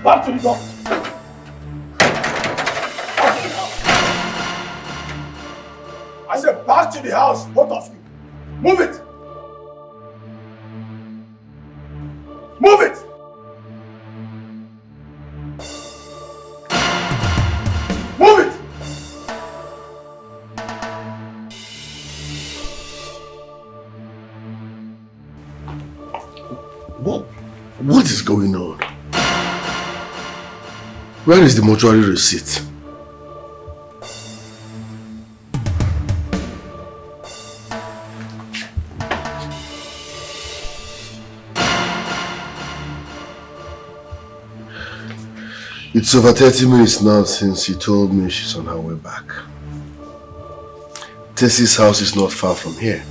Back to the door. I said back to the house, both of you. Move it! Move it! Move it! What is going on? Where is the mortuary receipt? It's over 30 minutes now since she told me she's on her way back. Tessie's house is not far from here.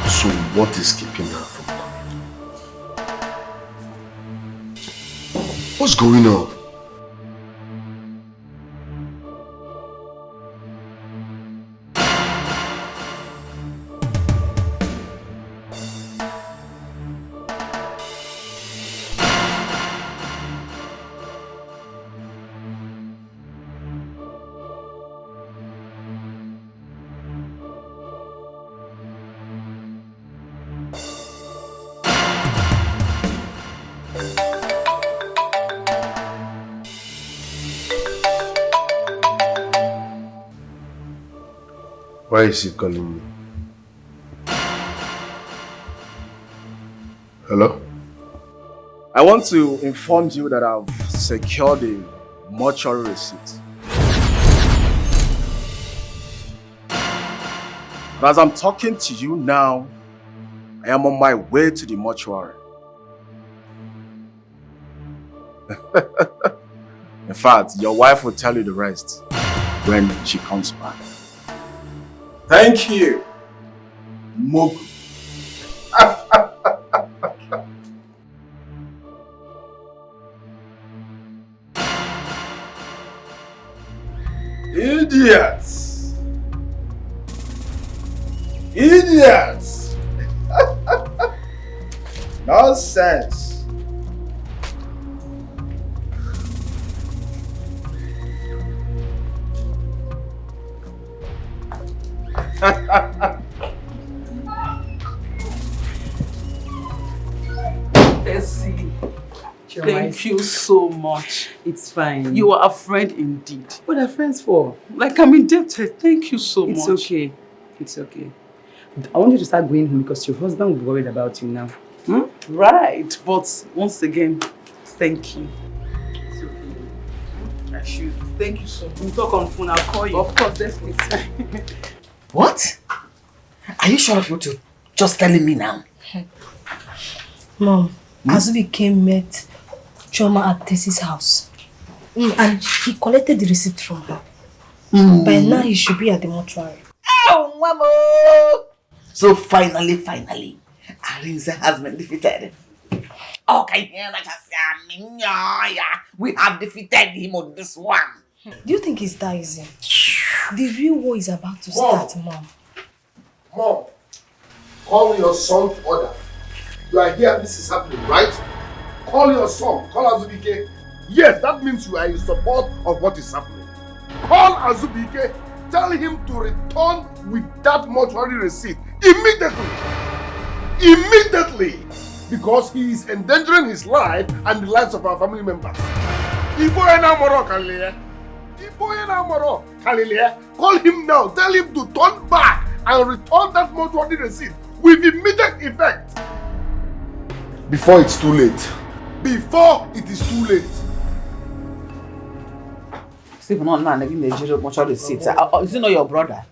So what is keeping her from coming? What's going on? Why is he calling me? Hello? I want to inform you that I've secured a mortuary receipt. And as I'm talking to you now, I am on my way to the mortuary. In fact, your wife will tell you the rest when she comes back. Thank you, Mogu. Idiots! Idiots! Nonsense! Essie, thank you so much. It's fine. You are a friend indeed. What are friends for? Like, I'm indebted. Thank you so much. It's okay. It's okay. I want you to start going home because your husband will be worried about you now. Hmm? Right. But once again, thank you. It's okay. I should. Thank you so much. We'll talk on phone. I'll call you. Of course, definitely. What? Are you sure of what you're just telling me now? Mom, Azubi came met Choma at Tessie's house. And he collected the receipt from her. By now, he should be at the mortuary. Oh, Mama! So finally, Arinze has been defeated. Okay, we have defeated him on this one. Do you think it's that easy? The real war is about to start, Mom. Mom, call your son to order. You are here, this is happening, right? Call your son, call Azubike. Yes, that means you are in support of what is happening. Call Azubike, tell him to return with that mortuary receipt immediately. Immediately! Because he is endangering his life and the lives of our family members. Call him now, tell him to turn back and return that mortuary receipt with immediate effect. Before it's too late. Before it is too late. Steve, no, again the mortuary receipt. Is it not your brother?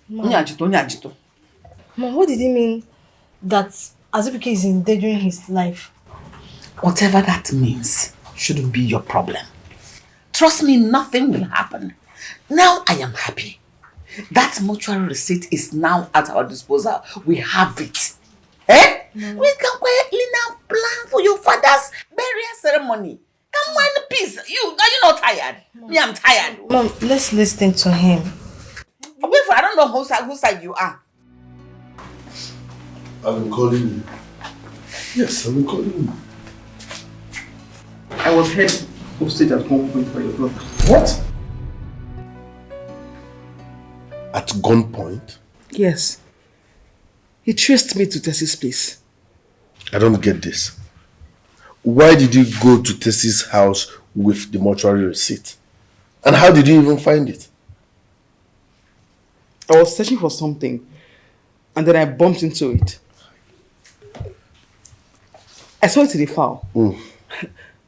Mom, what did he mean that Azubike is endangering his life? Whatever that means shouldn't be your problem. Trust me, nothing will happen. Now I am happy. That mortuary receipt is now at our disposal. We have it. Eh? We can quietly now plan for your father's burial ceremony. Come on, peace. Are you not tired? Me, I'm tired. Mom, let's listen to him. Wait, I don't know whose side you are. I've been calling you. Yes, I've been calling you. I was held hostage at gunpoint by your brother. What? At gunpoint? Yes. He traced me to Tessie's place. I don't get this. Why did you go to Tessie's house with the mortuary receipt? And how did you even find it? I was searching for something and then I bumped into it. I saw it in the file.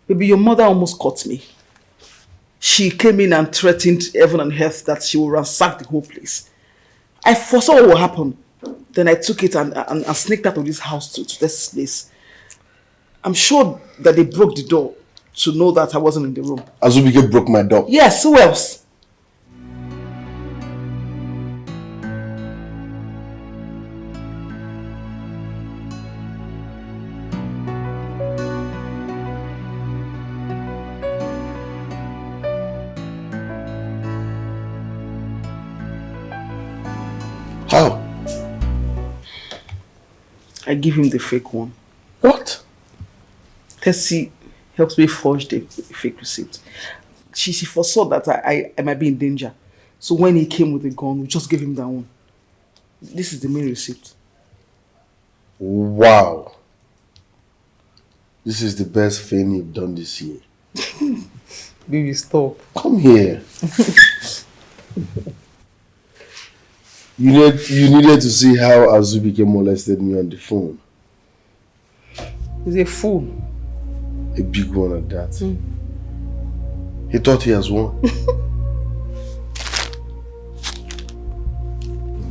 Baby, your mother almost caught me. She came in and threatened heaven and earth that she will ransack the whole place. I foresaw what would happen. Then I took it and sneaked out of this house to this place. I'm sure that they broke the door to know that I wasn't in the room. Azubike broke my door? Yes, who else? How? I give him the fake one. What? Tessie helps me forge the fake receipt. She foresaw that I might be in danger. So when he came with the gun, we just gave him that one. This is the main receipt. Wow. This is the best thing you've done this year. Baby, stop. Come here. You needed to see how Azubike molested me on the phone. He's a fool. A big one at that. He thought he has won.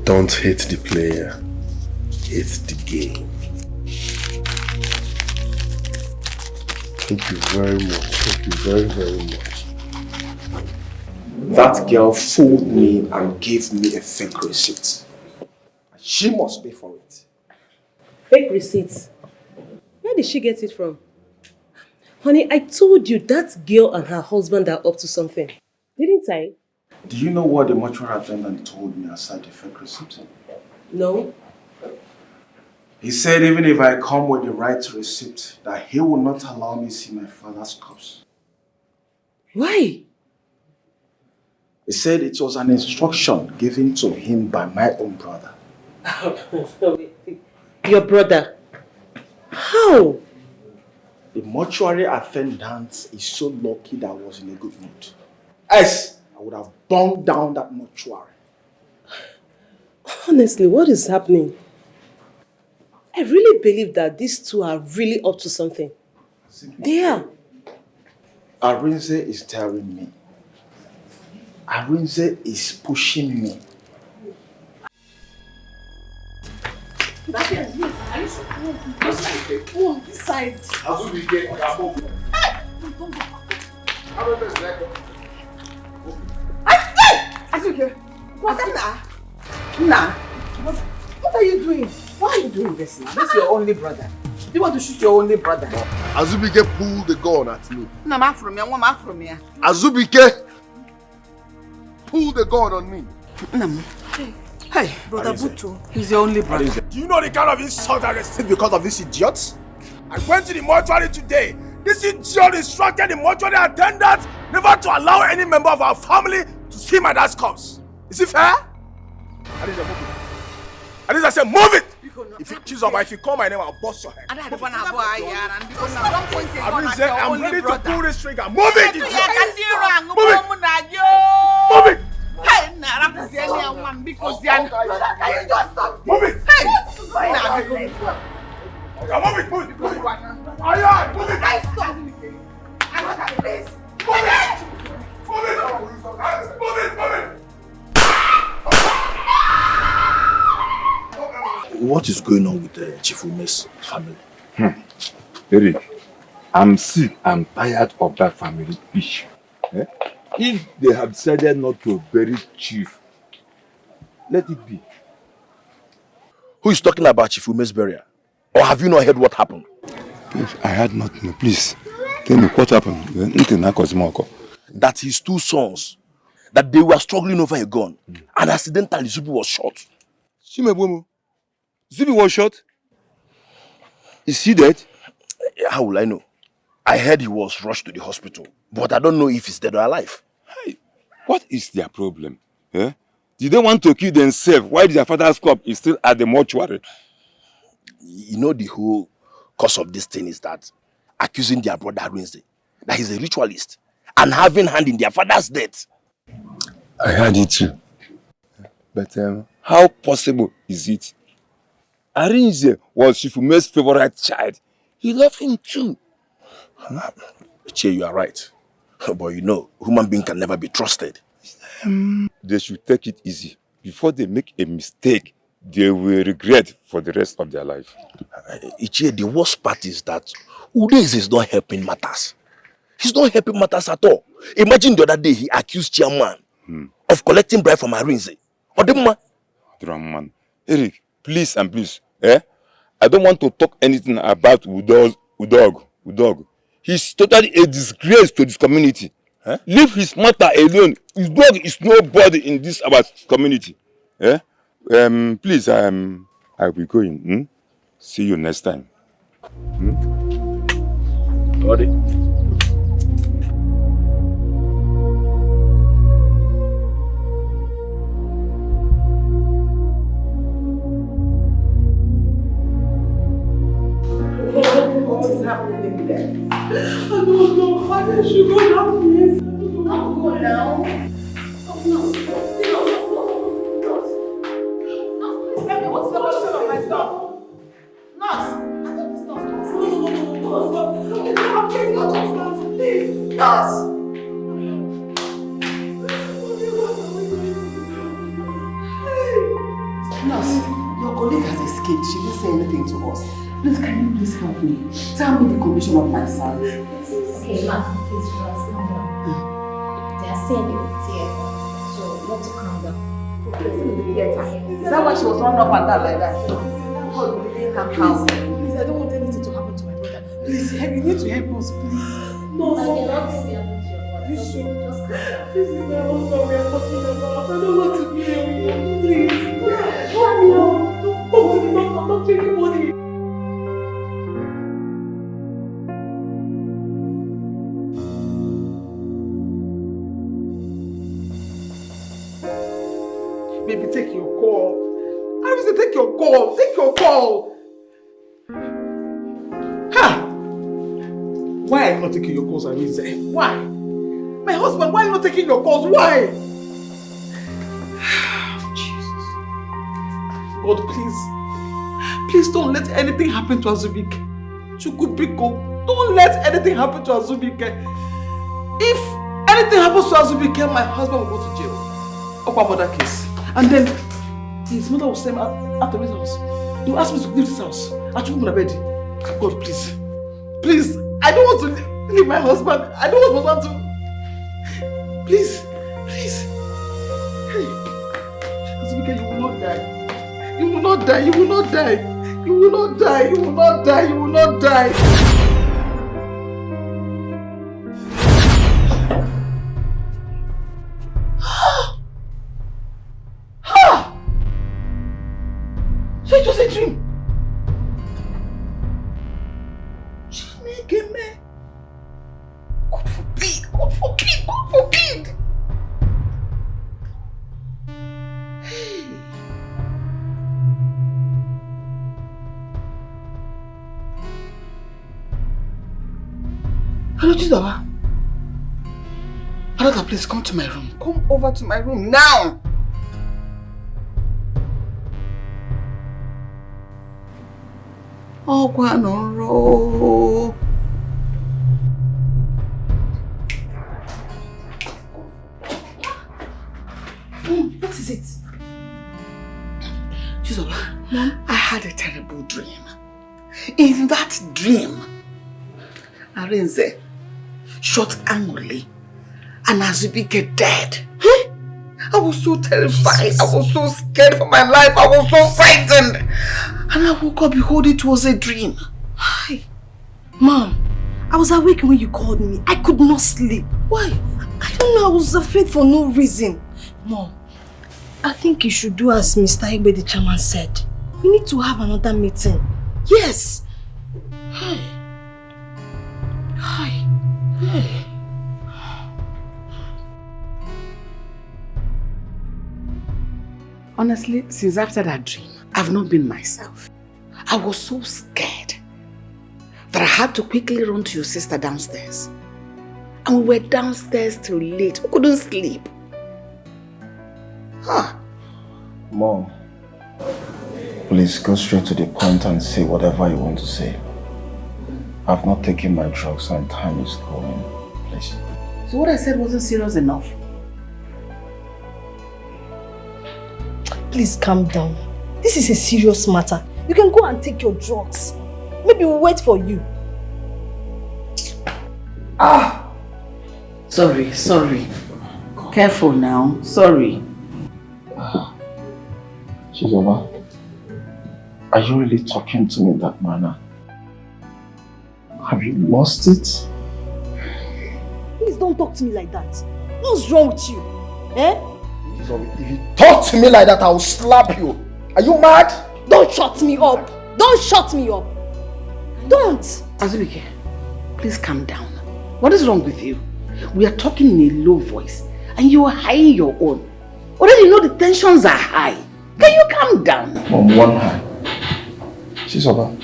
Don't hate the player. Hate the game. Thank you very much. Thank you very, very much. That girl fooled me and gave me a fake receipt. She must pay for it. Fake receipts? Where did she get it from? Honey, I told you that girl and her husband are up to something. Didn't I? Do you know what the mortuary attendant told me aside the fake receipt? No. He said even if I come with the right receipt, that he will not allow me see my father's corpse. Why? He said it was an instruction given to him by my own brother. Your brother? How? The mortuary attendant is so lucky that I was in a good mood. Else, I would have burned down that mortuary. Honestly, what is happening? I really believe that these two are really up to something. They are. Arinze is telling me. Arinze is pushing me. Yes, are you sure? Come on, this side. Azubike, Don't go. Azubike, what's that? Nah. What are you doing? Why are you doing this now? This is your only brother. Do you want to shoot your only brother? Azubike pulled the gun at me. No, I'm from here. I'm from here. Azubike pulled the gun on me. Hey, Brother Butu. he's your only brother. Do you know the kind of insult I received because of this idiot? I went to the mortuary today. This idiot instructed the mortuary attendant never to allow any member of our family to see my dad's corpse. Is it fair? I said, move it! If you choose up, if you call my name, I'll bust your head. I'm ready to pull this trigger. Move it! Move it! Move it! Hey, nah, I'm saying one because you are. Can you just stop? Move it! Hey, what's going on? Move it! Move it! Move it! Aye, move it! Guys, stop! I want that place. Move it! Move it! Move it! Move it! What is going on with the Chief Ume's family? Eric, I'm sick and tired of that family issue. If they have decided not to bury Chief, let it be. Who is talking about Chief Ume's burial? Or have you not heard what happened? Please, I had nothing. Please, tell me what happened. That his two sons, that they were struggling over a gun, and accidentally Zubi was shot. Zubi was shot? Is he dead? How will I know? I heard he was rushed to the hospital, but I don't know if he's dead or alive. Hey, what is their problem? Eh? Did they want to kill themselves? Why their father's corpse is still at the mortuary? You know, the whole cause of this thing is that accusing their brother Rinze that he's a ritualist and having hand in their father's death. I heard it too. But how possible is it? Arinze was Shifume's favorite child. He loved him too. Che, you are right. But you know, human being can never be trusted. They should take it easy. Before they make a mistake, they will regret for the rest of their life. Ichie, the worst part is that Udeze is not helping matters. He's not helping matters at all. Imagine the other day he accused Chairman of collecting bribe from Arinze. Man. Eric, please and please. I don't want to talk anything about Udog. He's totally a disgrace to this community. Leave his matter alone. His dog is nobody in this our community. Please, I'll be going. See you next time. Body. What is happening there? I don't know how I should go now, please. Don't go now. No. Please tell me what's the position of my son? Nurse! I thought this nurse was... No. I'm taking your nurse, please. Nurse! Nurse, your colleague has escaped. She didn't say anything to us. Please, can you please help me? Tell me the condition of my son. Okay, ma, please relax, calm down. They are saying they will tear, so you have to calm down. Is that why she was run up and down like that? Please, I don't want anything to happen to my brother. Please, you need to help us, please. No, I cannot see what your brother. Just calm down. This is my husband we are talking about. I don't want to be here with you. Please. Help me out. Don't talk to the doctor, not to anybody. Baby, take your call. I will say take your call. Take your call. Ha! Why are you not taking your calls, Arinze? Why? My husband, why are you not taking your calls? Why? Jesus. God, please. Please don't let anything happen to Azubike. Chukubiko, don't let anything happen to Azubike. If anything happens to Azubike, my husband will go to jail. Opa mother case. And then his mother will send me out of his house. They will ask me to leave this house. I took him to bed. God, please. Please, I don't want to leave my husband. I don't want my husband to... Please, please. Hey, Azubike, you will not die. You will not die. You will not die. You will not die. You will not die. You will not die. So it was a dream. God forbid, God forbid, God forbid. Hey. Hello, Chizawa. Another, please come to my room. Come over to my room now. Oh, Guanoro. What is it? Chizoba, I had a terrible dream. In that dream, Arinze shot angrily and Azubike dead. Huh? I was so terrified. Jesus. I was so scared for my life. I was so frightened. And I woke up, behold, it was a dream. Hi. Mom, I was awake when you called me. I could not sleep. Why? I don't know, I was afraid for no reason. Mom, I think you should do as Mr. Igbe the chairman said. We need to have another meeting. Yes. Hi. Hi. Honestly, since after that dream, I've not been myself. I was so scared that I had to quickly run to your sister downstairs. And we were downstairs till late. We couldn't sleep. Mom, please go straight to the point and say whatever you want to say. I've not taken my drugs and time is going. Please. So what I said wasn't serious enough? Please calm down. This is a serious matter. You can go and take your drugs. Maybe we'll wait for you. Sorry. Careful now. Sorry. Chizoba, are you really talking to me in that manner? Have you lost it? Please don't talk to me like that. What's wrong with you? Eh? Chizoba, if you talk to me like that, I will slap you. Are you mad? Don't shut me up. Don't shut me up. Don't. Azubike, please calm down. What is wrong with you? We are talking in a low voice and you are hiding your own. Already you know the tensions are high. Can you calm down? On one hand, Chizoba,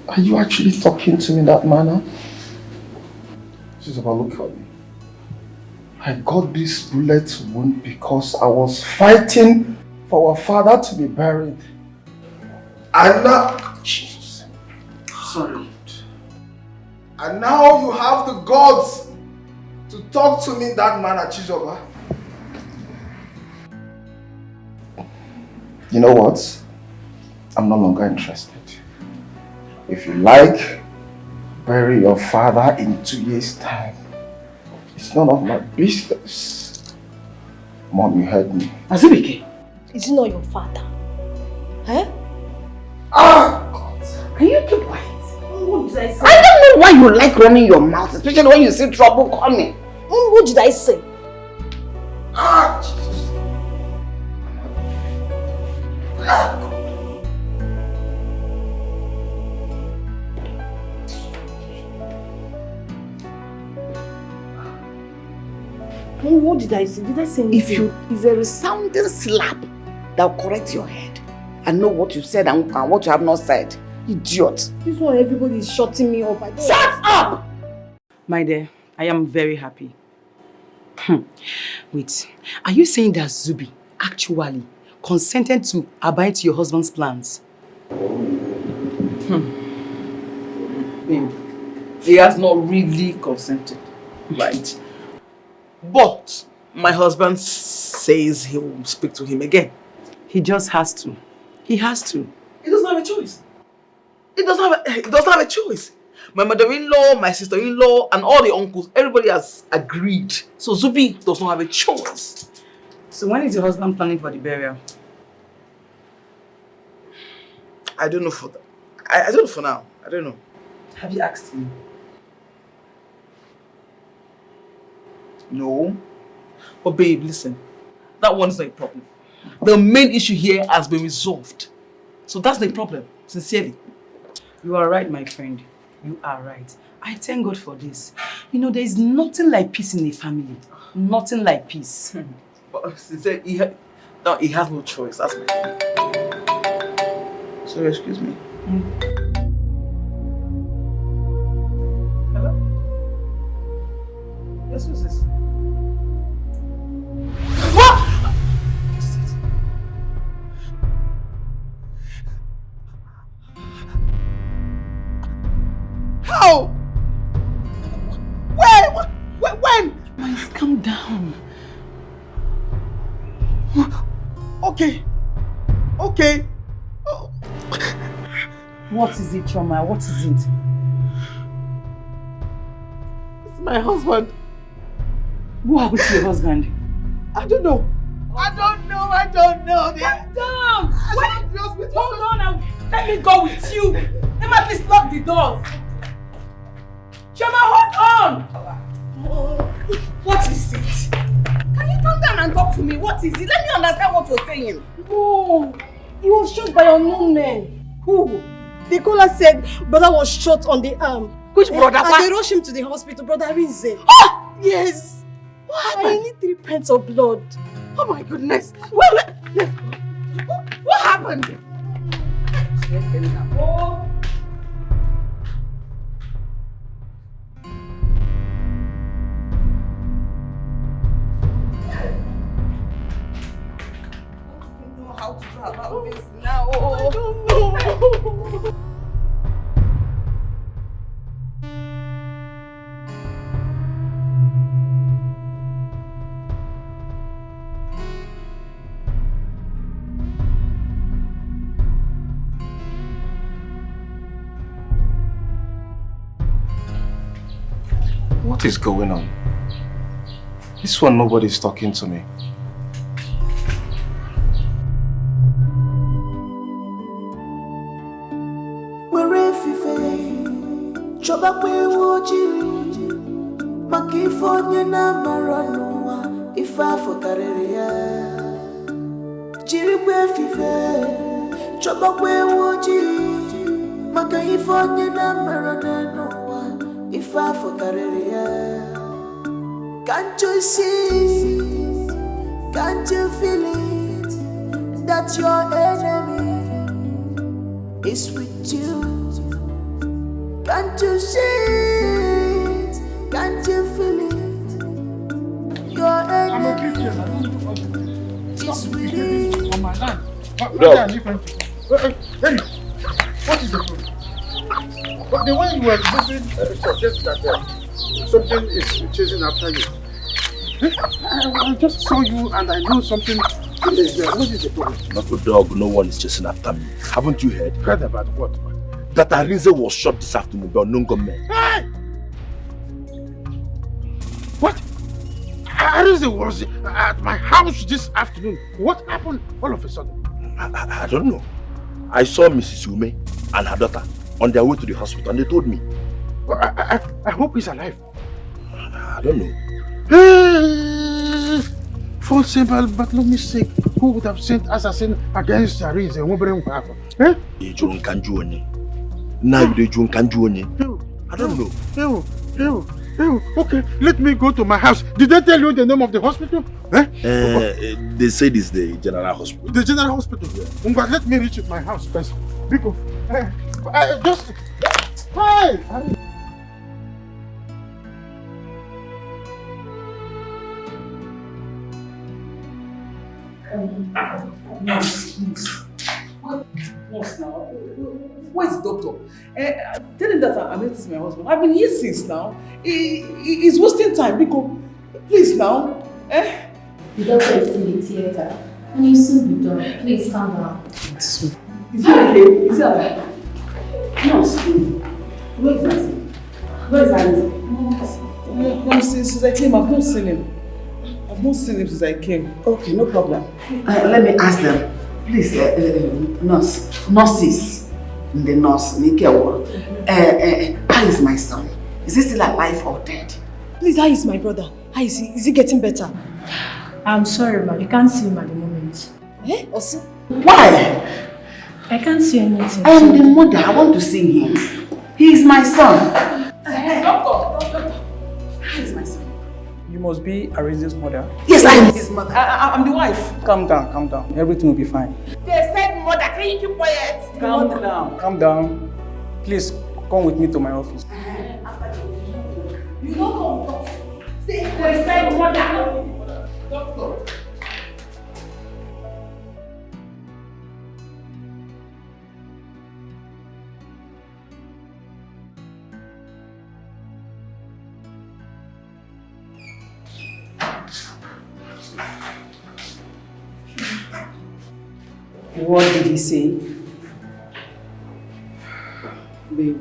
are you actually talking to me in that manner? Chizoba, look at me. I got this bullet wound because I was fighting for our father to be buried. And now... Jesus. Sorry. And now you have the guts to talk to me in that manner, Chizoba. You know what? I'm no longer interested. If you like, bury your father in 2 years' time. It's none of my business. Mom, you heard me. Azubike. Is he not your father? Eh? God. Can you keep quiet? What did I say? I don't know why you like running your mouth, especially when you see trouble coming. What did I say? Jesus. What did I say? Did I say anything? If a resounding slap that will correct your head and know what you said and what you have not said. Idiot. This one, everybody is shutting me up. Shut up! My dear, I am very happy. Wait, are you saying that Zubby actually consented to abide to your husband's plans? Babe, he has not really consented, right? But my husband says he will speak to him again. He just has to. He has to. He doesn't have a choice. He doesn't have a choice. My mother-in-law, my sister-in-law, and all the uncles, everybody has agreed. So Zubby does not have a choice. So when is your husband planning for the burial? I don't know for that. I don't know for now. I don't know. Have you asked him? No. But babe, listen. That one is not a problem. The main issue here has been resolved. So that's the problem. Sincerely. You are right, my friend. You are right. I thank God for this. You know, there is nothing like peace in a family. Nothing like peace. But sincerely, he has no choice. That's my thing. Sorry, excuse me. Hello? Yes, who's this? What? How? Where? When? Please calm down. Okay. Okay. Oh. What is it, Choma? What is it? It's my husband. What happened to your husband? I don't know. I don't know. Calm down. Wait. Hold on. Let me go with you. Let me at least lock the doors. Choma, hold on. What is it? Can you come down and talk to me? What is it? Let me understand what you're saying. No. He was shot by unknown men. Who? The caller said brother was shot on the arm Which brother? And they rush him to the hospital, Brother Rinze. Oh! Yes. What happened? I need 3 pints of blood. Oh my goodness. What happened? Oh. How to go about this now? I don't know. What is going on? This one, nobody's talking to me. Can't you see? Can't you feel it? That your enemy is with you. Can't you see it? Can't you feel it? Your enemy is with you. On my land. What is the problem? But the way you were moving suggests that something is chasing after you. I just saw you and I know something is there. What is the problem? Not a dog, no one is chasing after me. Haven't you heard? Heard about what? That Arinze was shot this afternoon by unknown gunmen. Hey! What? Arinze was at my house this afternoon. What happened all of a sudden? I don't know. I saw Mrs. Ume and her daughter on their way to the hospital and they told me. Well, I hope he's alive. I don't know. Hey! For simple but no mistake, who would have sent assassin against Arinze? Eh? Now they I don't know. Okay, let me go to my house. Did they tell you the name of the hospital? Eh? They said it's the general hospital. The general hospital? Yeah. But let me reach my house first. Because just... Hey! What's now? Where's the doctor? Tell him that I'm here to see my husband. I've been here since now. He's wasting time. Because, please now. The doctor is in the theater. And you soon be done. Please calm down. Is he okay? Is he alive? No, where is that? Where is that? Mom, since I came, I've not seen him. I've not seen him since I came. Okay, no problem. Let me ask them. Please, nurses, the nurse, how is my son? Is he still alive or dead? Please, how is my brother? How is he? Is he getting better? I'm sorry, ma. You can't see him at the moment. Eh? Also? Why? I can't see anything. I am the mother. I want to see him. He is my son. Doctor! How is my son? You must be Arinze's mother. Yes, I am his mother. I'm the wife. Calm down. Everything will be fine. They said mother. Can you keep quiet? Calm down. Please come with me to my office. You don't come. They said mother. Doctor. What did he say? Babe,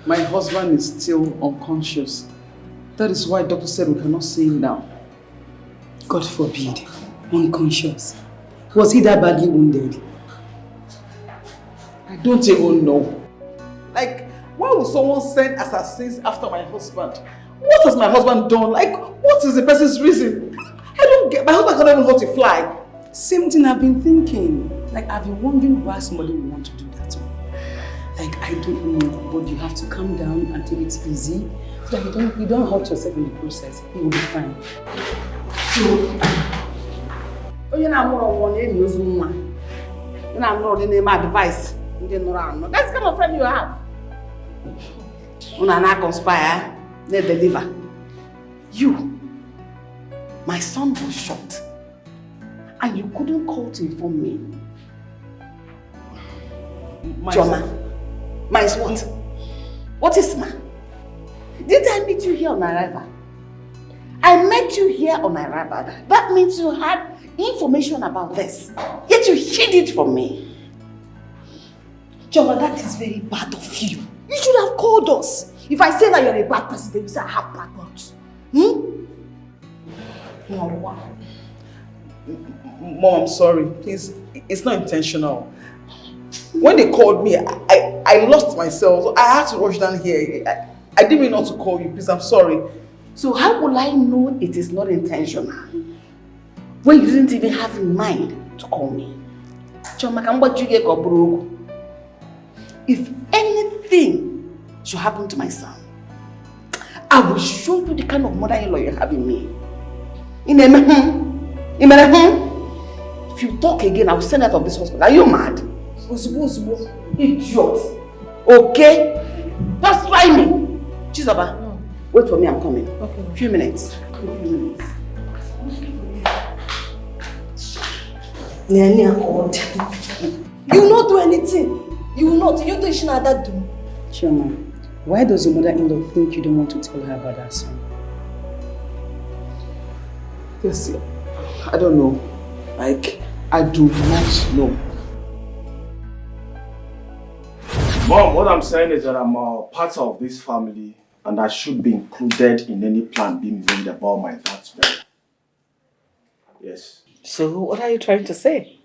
my husband is still unconscious. That is why doctor said we cannot see him now. God forbid. Unconscious. Was he that badly wounded? I don't even know. Like, why would someone send assassins after my husband? What has my husband done? Like, what is the person's reason? I don't get. My husband cannot even hurt a fly. Same thing I've been thinking. Like, I've been wondering why somebody would want to do that to me. Like, I don't know, but you have to calm down and take it easy so that you don't hurt yourself in the process. You will be fine. Oh, you're not more one in your Zoom. You're not more in my advice. That's the kind of friend you have. When I conspire, they deliver. You, my son was shot, and you couldn't call to inform me. Joma, my what? What is ma? Didn't I meet you here on arrival? I met you here on arrival. That means you had information about this. Yet you hid it from me. Joma, that is very bad of you. You should have called us. If I say that you're a bad person, then you say I have bad mouth. Mom, I'm sorry. Please, it's not intentional. When they called me, I lost myself. So I had to rush down here. I didn't mean not to call you. Please, I'm sorry. So how will I know it is not intentional when you didn't even have in mind to call me? If anything should happen to my son, I will show you the kind of mother-in-law you have in me. If you talk again, I will send out of this hospital. Are you mad? Idiot. Okay? Just try me. Chizoba, wait for me, I'm coming. Okay. Few minutes. You will not do anything. You will not. You do that do. Chioma, why does your mother-in-law think you don't want to tell her about that son? Yes, I don't know. Like, I do not know. Mom, what I'm saying is that I'm a part of this family and I should be included in any plan being made about my dad's burial. Yes. So, what are you trying to say?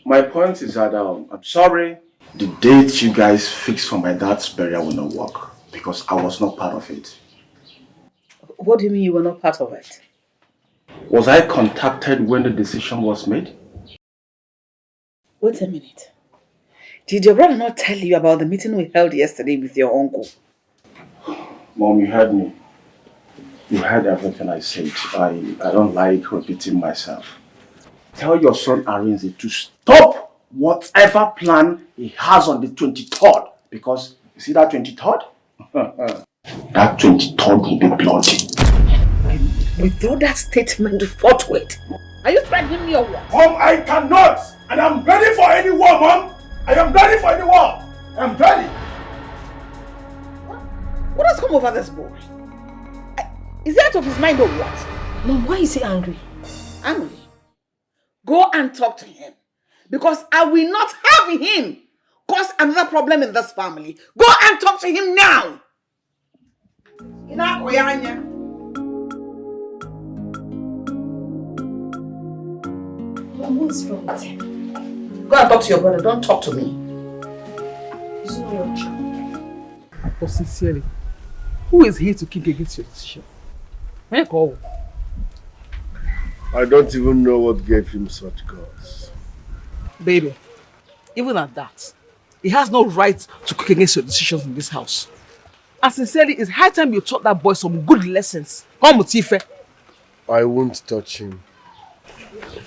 My point is that I'm sorry the date you guys fixed for my dad's burial will not work because I was not part of it. What do you mean you were not part of it? Was I contacted when the decision was made? Wait a minute. Did your brother not tell you about the meeting we held yesterday with your uncle? Mom, you heard me. You heard everything I said. I don't like repeating myself. Tell your son Arinze to stop whatever plan he has on the 23rd. Because, you see that 23rd? That 23rd will be bloody. Withdraw that statement forthwith. Are you threatening me or what? Mom, I cannot! And I'm ready for any war, Mom! I am ready for any war! I'm ready! What has come over this boy? Is he out of his mind or what? Mom, why is he angry? Angry? Go and talk to him. Because I will not have him cause another problem in this family. Go and talk to him now! Mom, what's wrong with him? Go and talk to your brother. Don't talk to me. He's not your child. But sincerely, who is here to kick against your decision? Hey, call. I don't even know what gave him such guts. Baby, even at that, he has no right to kick against your decisions in this house. And sincerely, it's high time you taught that boy some good lessons. Come, Mutife. I won't touch him.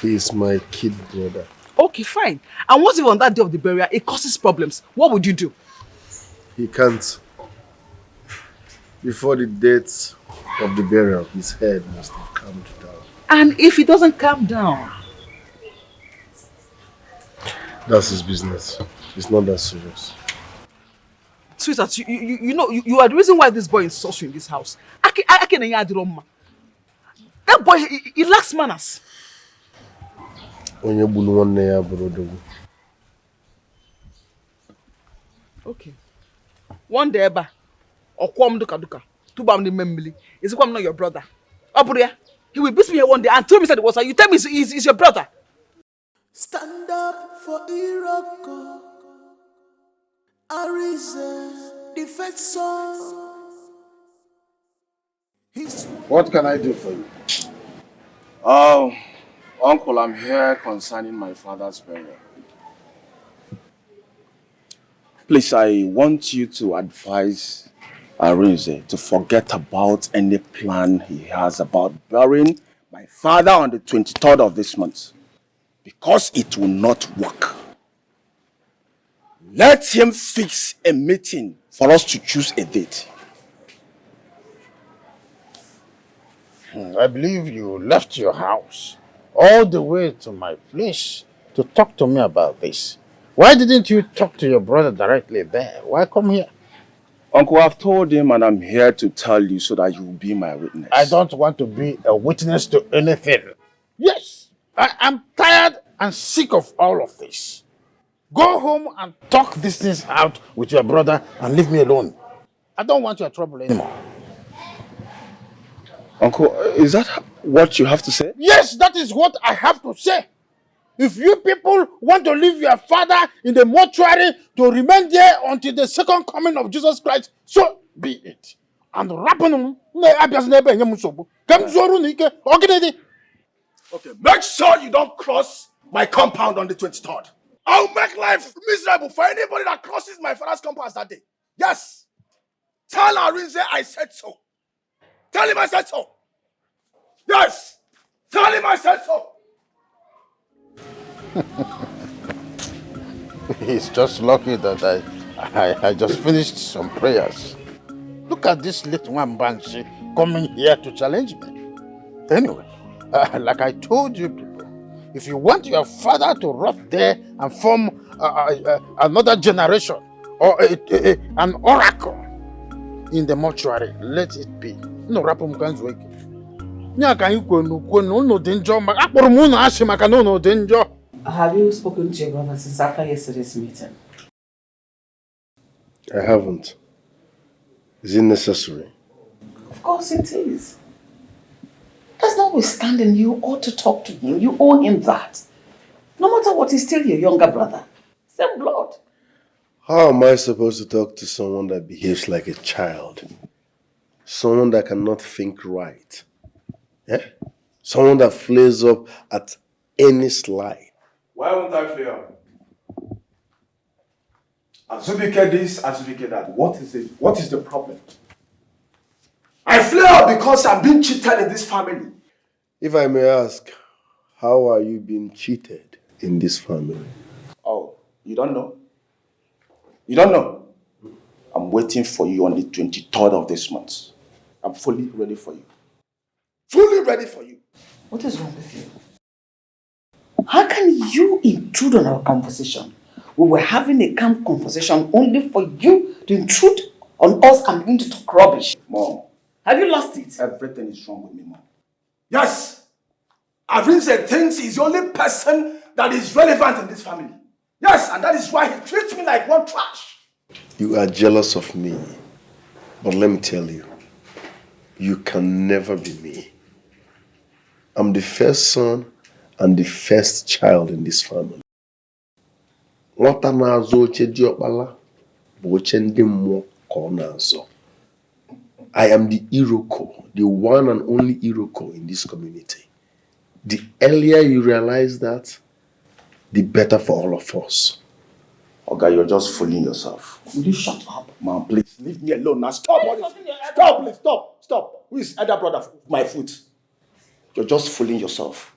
He is my kid brother. Okay, fine. And what if on that day of the burial, it causes problems? What would you do? He can't. Before the date of the burial, his head must have calmed down. And if he doesn't calm down? That's his business. It's not that serious. Sweetheart, you know, you are the reason why this boy insults you in this house. That boy, he lacks manners. Okay. One day, or kwam duka duka, tubam the memili. Is it not your brother? He will beat me here one day and tell me that it was her. You tell me he's your brother. Stand up for Iroko. Arinze, the first song. What can I do for you? Oh, Uncle, I'm here concerning my father's burial. Please, I want you to advise Arinze to forget about any plan he has about burying my father on the 23rd of this month. Because it will not work. Let him fix a meeting for us to choose a date. I believe you left your house all the way to my place to talk to me about this. Why didn't you talk to your brother directly there? Why come here? Uncle, I've told him and I'm here to tell you so that you will be my witness. I don't want to be a witness to anything. Yes, I am tired and sick of all of this. Go home and talk these things out with your brother and leave me alone. I don't want your trouble anymore. Uncle, is that what you have to say? Yes, that is what I have to say. If you people want to leave your father in the mortuary to remain there until the second coming of Jesus Christ, so be it. And okay, make sure you don't cross my compound on the 23rd. I'll make life miserable for anybody that crosses my father's compound that day. Yes. Tell Arinze I said so. Tell him I said so. Yes. Tell him I said so. He's just lucky that I just finished some prayers. Look at this little one Banshee coming here to challenge me. Anyway, like I told you people, if you want your father to rot there and form another generation or an oracle in the mortuary, let it be. No rapum kan's wake. Have you spoken to your brother since after yesterday's meeting? I haven't. Is it necessary? Of course it is. That's notwithstanding, you ought to talk to him. You owe him that. No matter what, he's still your younger brother. Same blood. How am I supposed to talk to someone that behaves like a child? Someone that cannot think right? Yeah? Someone that flares up at any slide? Why won't I flare up? Azubike this, Azubike that. What is the problem? I flare up because I'm being cheated in this family. If I may ask, how are you being cheated in this family? Oh, you don't know? You don't know? I'm waiting for you on the 23rd of this month. I'm fully ready for you. Fully ready for you. What is wrong with you? How can you intrude on our conversation? We were having a calm conversation only for you to intrude on us and begin to talk rubbish. Mom. Have you lost it? Everything is wrong with me, Mom. Yes. Arinze thinks he's the only person that is relevant in this family. Yes, and that is why he treats me like one trash. You are jealous of me. But let me tell you, you can never be me. I'm the first son and the first child in this family. Nwata na-azụ oche diokpala bụ oche ndị mmụọ ka ọ na-azọ. I am the Iroko, the one and only Iroko in this community. The earlier you realize that, the better for all of us. Okay, you're just fooling yourself. Will you shut up? Mom, please, leave me alone now. Stop all this. Stop, please, stop. Who is elder brother of my foot? You're just fooling yourself.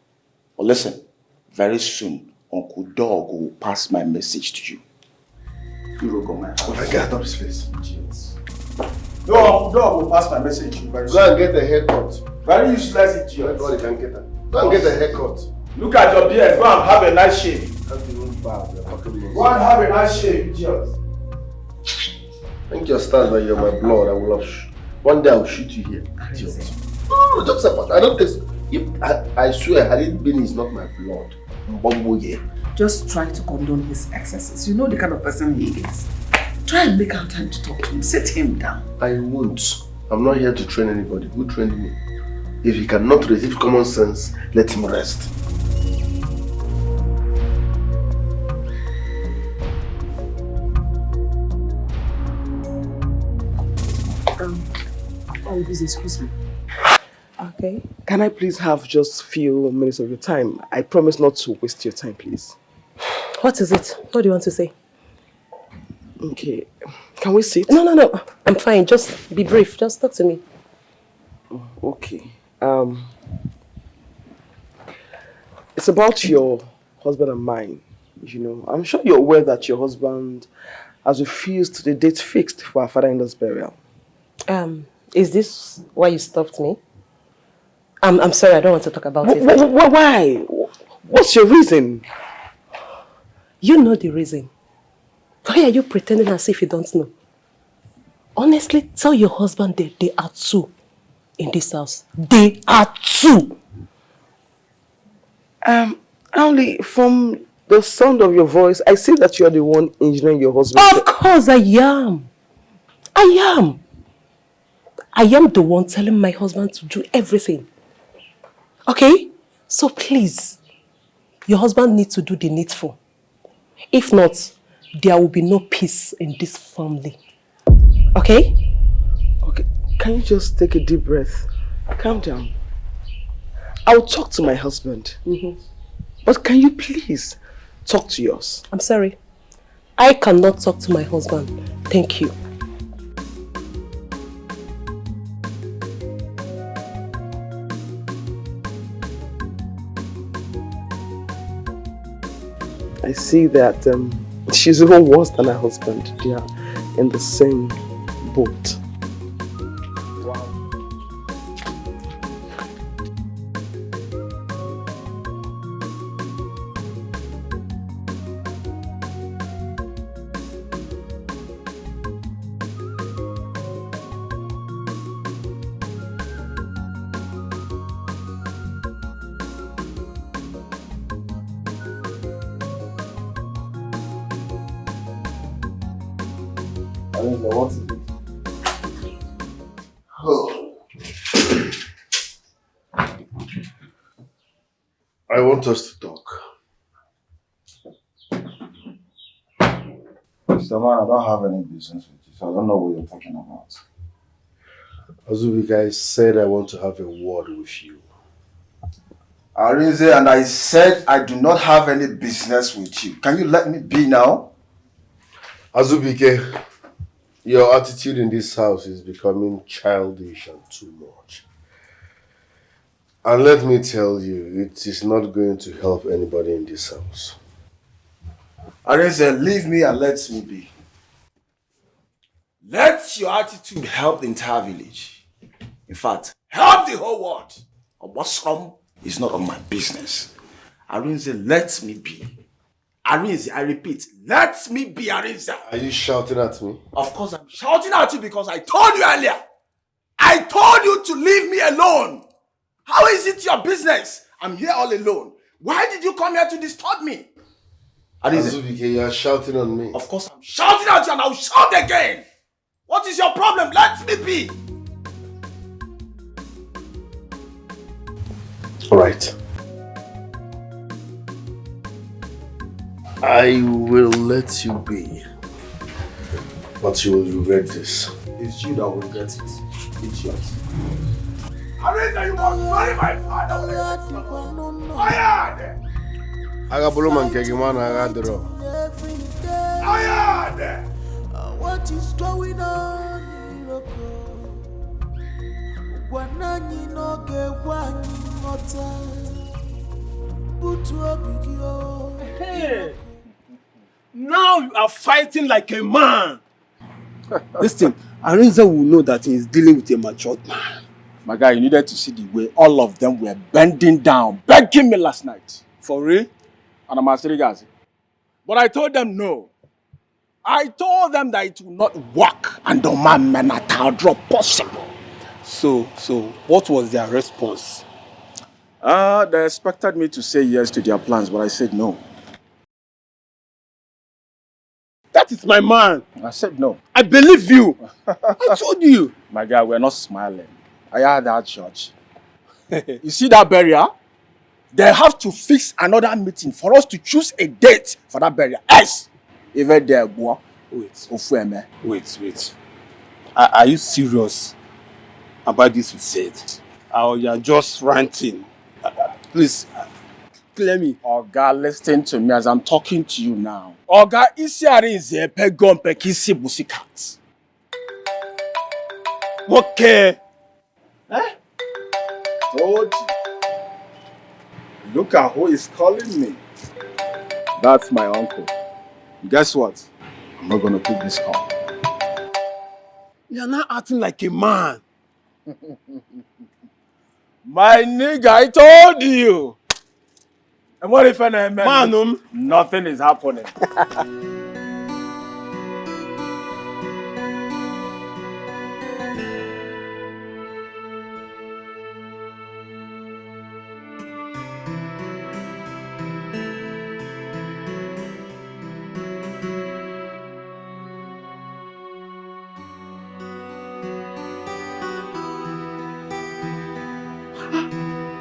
But listen, very soon, Uncle Dog will pass my message to you. Iroko, my house. Oh my God, his face. Idiots. No, Uncle Dog will pass my message to you very soon. Go and get a haircut. Very useless idiot. God, you can get that. Go and get a haircut. Look at your beard. Go and have a nice shave. That's even bad. Go and have a nice shave, idiot. Think your stand that you're my blood. I will have. One day I will shoot you here, idiot. No, just about. I don't think. If I swear, had it been, it's not my blood. Just try to condone his excesses. You know the kind of person he is. Try and make out time to talk to him. Sit him down. I won't. I'm not here to train anybody. Who trained me? If he cannot resist common sense, let him rest. Please excuse me. Okay. Can I please have just a few minutes of your time? I promise not to waste your time, please. What is it? What do you want to say? Okay. Can we sit? No. I'm fine. Just be brief. Just talk to me. Okay. It's about your husband and mine. You know, I'm sure you're aware that your husband has refused the date fixed for our father-in-law's burial. Is this why you stopped me? I'm sorry, I don't want to talk about it. Why? What's your reason? You know the reason. Why are you pretending as if you don't know? Honestly, tell your husband that they are two in this house. They are two. Only from the sound of your voice, I see that you are the one engineering your husband. Of course I am. I am the one telling my husband to do everything. Okay? So please, your husband needs to do the needful. If not, there will be no peace in this family. Okay? Okay, can you just take a deep breath? Calm down. I'll talk to my husband. But can you please talk to yours? I'm sorry. I cannot talk to my husband. Thank you. I see that she's even worse than her husband. They are in the same boat. I want us to talk. Mr. Man, I don't have any business with you, so I don't know what you're talking about. Zubby, guys said I want to have a word with you. Arinze, and I said I do not have any business with you. Can you let me be now? Azubike, your attitude in this house is becoming childish and too much. And let me tell you, it is not going to help anybody in this house. Arinze, leave me and let me be. Let your attitude help the entire village. In fact, help the whole world. Or what's wrong is not of my business. Arinze, let me be. Arinze, I repeat, let me be, Arinze. Are you shouting at me? Of course I'm shouting at you because I told you earlier. I told you to leave me alone. How is it your business? I'm here all alone. Why did you come here to disturb me? Azubike, you are shouting on me. Of course I'm shouting at you and I'll shout again. What is your problem? Let me be. Alright. I will let you be. But you will regret this. It's you that will regret it. It's yours. Arinze, you must marry my father. Ayade! Agabolo man kegimana agadro. Ayade! What is going on, Wanani no ge wani mota. Butu obigio. Hey! Now you are fighting like a man. Listen, Arinze will know that he is dealing with a matured man. My guy, you needed to see the way all of them were bending down, begging me last night. For real? And I'm Asirigazi. But I told them no. I told them that it will not work and the man may not drop possible. So, what was their response? They expected me to say yes to their plans, but I said no. That is my man. I said no. I believe you. I told you. My guy, we're not smiling. I had that church. You see that burial? They have to fix another meeting for us to choose a date for that burial. Yes! Even there, boy. Wait. Are you serious about this you said? Or you are just ranting? Please, clear me. Oga, listen to me as I'm talking to you now. Oga, isi Arinze pe gon pe kisi busikat. Okay. Eh? Told you. Look at who is calling me. That's my uncle. Guess what? I'm not gonna pick this call. You're not acting like a man. My nigga, I told you. And what if I Man, nothing is happening.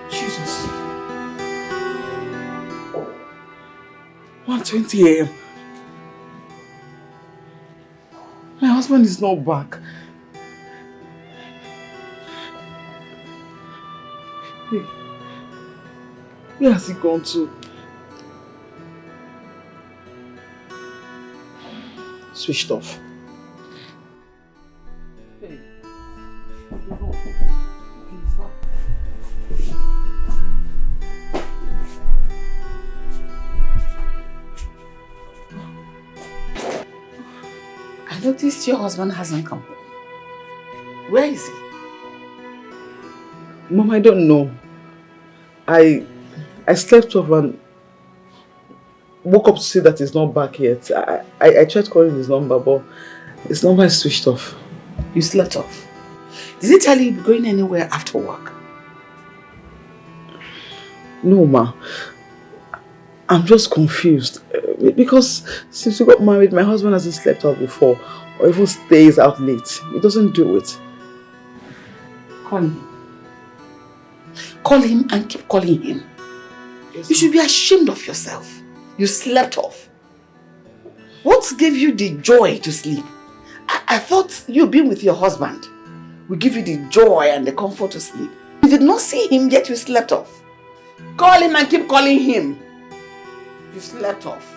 Jesus. 1:20 a.m. My husband is not back. Hey, where has he gone to? Switched off. Hey. I noticed your husband hasn't come home. Where is he? Mom, I don't know. I slept off and woke up to see that he's not back yet. I tried calling his number, but his number is switched off. You slept off? Did he tell you you'll be going anywhere after work? No, Ma. I'm just confused. Because since we got married, my husband hasn't slept out before or even stays out late. He doesn't do it. Call him. Call him and keep calling him. Yes, you should be ashamed of yourself. You slept off. What gave you the joy to sleep? I thought you being with your husband will give you the joy and the comfort to sleep. You did not see him yet you slept off. Call him and keep calling him. You slept off.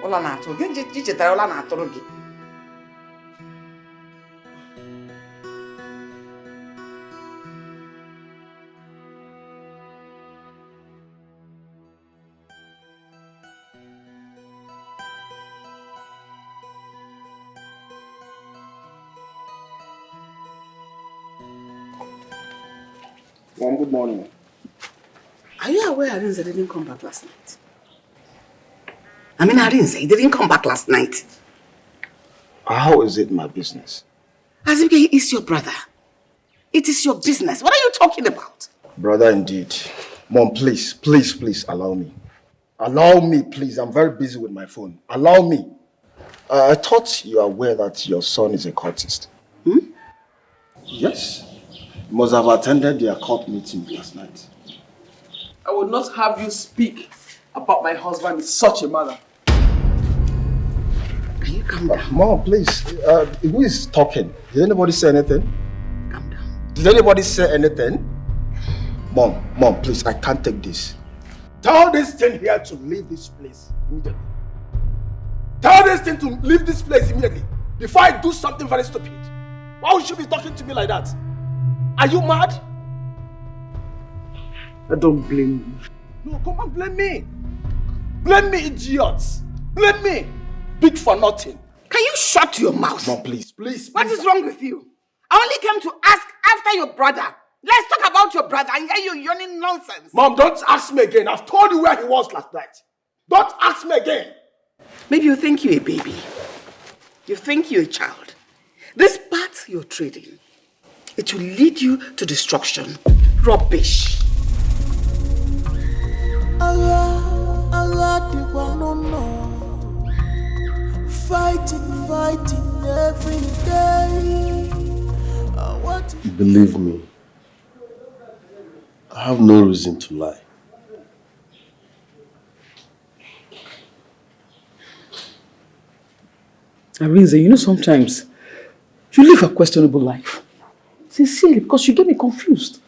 Ola na atoro gi ola na atoro gi. Mom, good morning. Are you aware Arinze didn't come back last night? I mean, Arinze, he didn't come back last night. How is it my business? As if he is your brother. It is your business. What are you talking about? Brother, indeed. Mom, please, please, please allow me. Allow me, please. I'm very busy with my phone. Allow me. I thought you are aware that your son is a cultist. Hmm? Yes. You must have attended their court meeting last night. I would not have you speak about my husband in such a manner. Can you calm down? Mom, please. Who is talking? Did anybody say anything? Calm down. Did anybody say anything? Mom, please. I can't take this. Tell this thing here to leave this place immediately. Tell this thing to leave this place immediately before I do something very stupid. Why would you be talking to me like that? Are you mad? I don't blame you. No, come on, blame me. Blame me, idiots. Blame me. Big for nothing. Can you shut your mouth? Mom, please, please. What is wrong with you? I only came to ask after your brother. Let's talk about your brother and hear you yawning nonsense. Mom, don't ask me again. I've told you where he was last night. Don't ask me again. Maybe you think you're a baby. You think you're a child. This path you're trading, it will lead you to destruction. Rubbish. Fighting every day. Believe me, I have no reason to lie. Arinze, you know sometimes you live a questionable life. Sincerely, because you get me confused.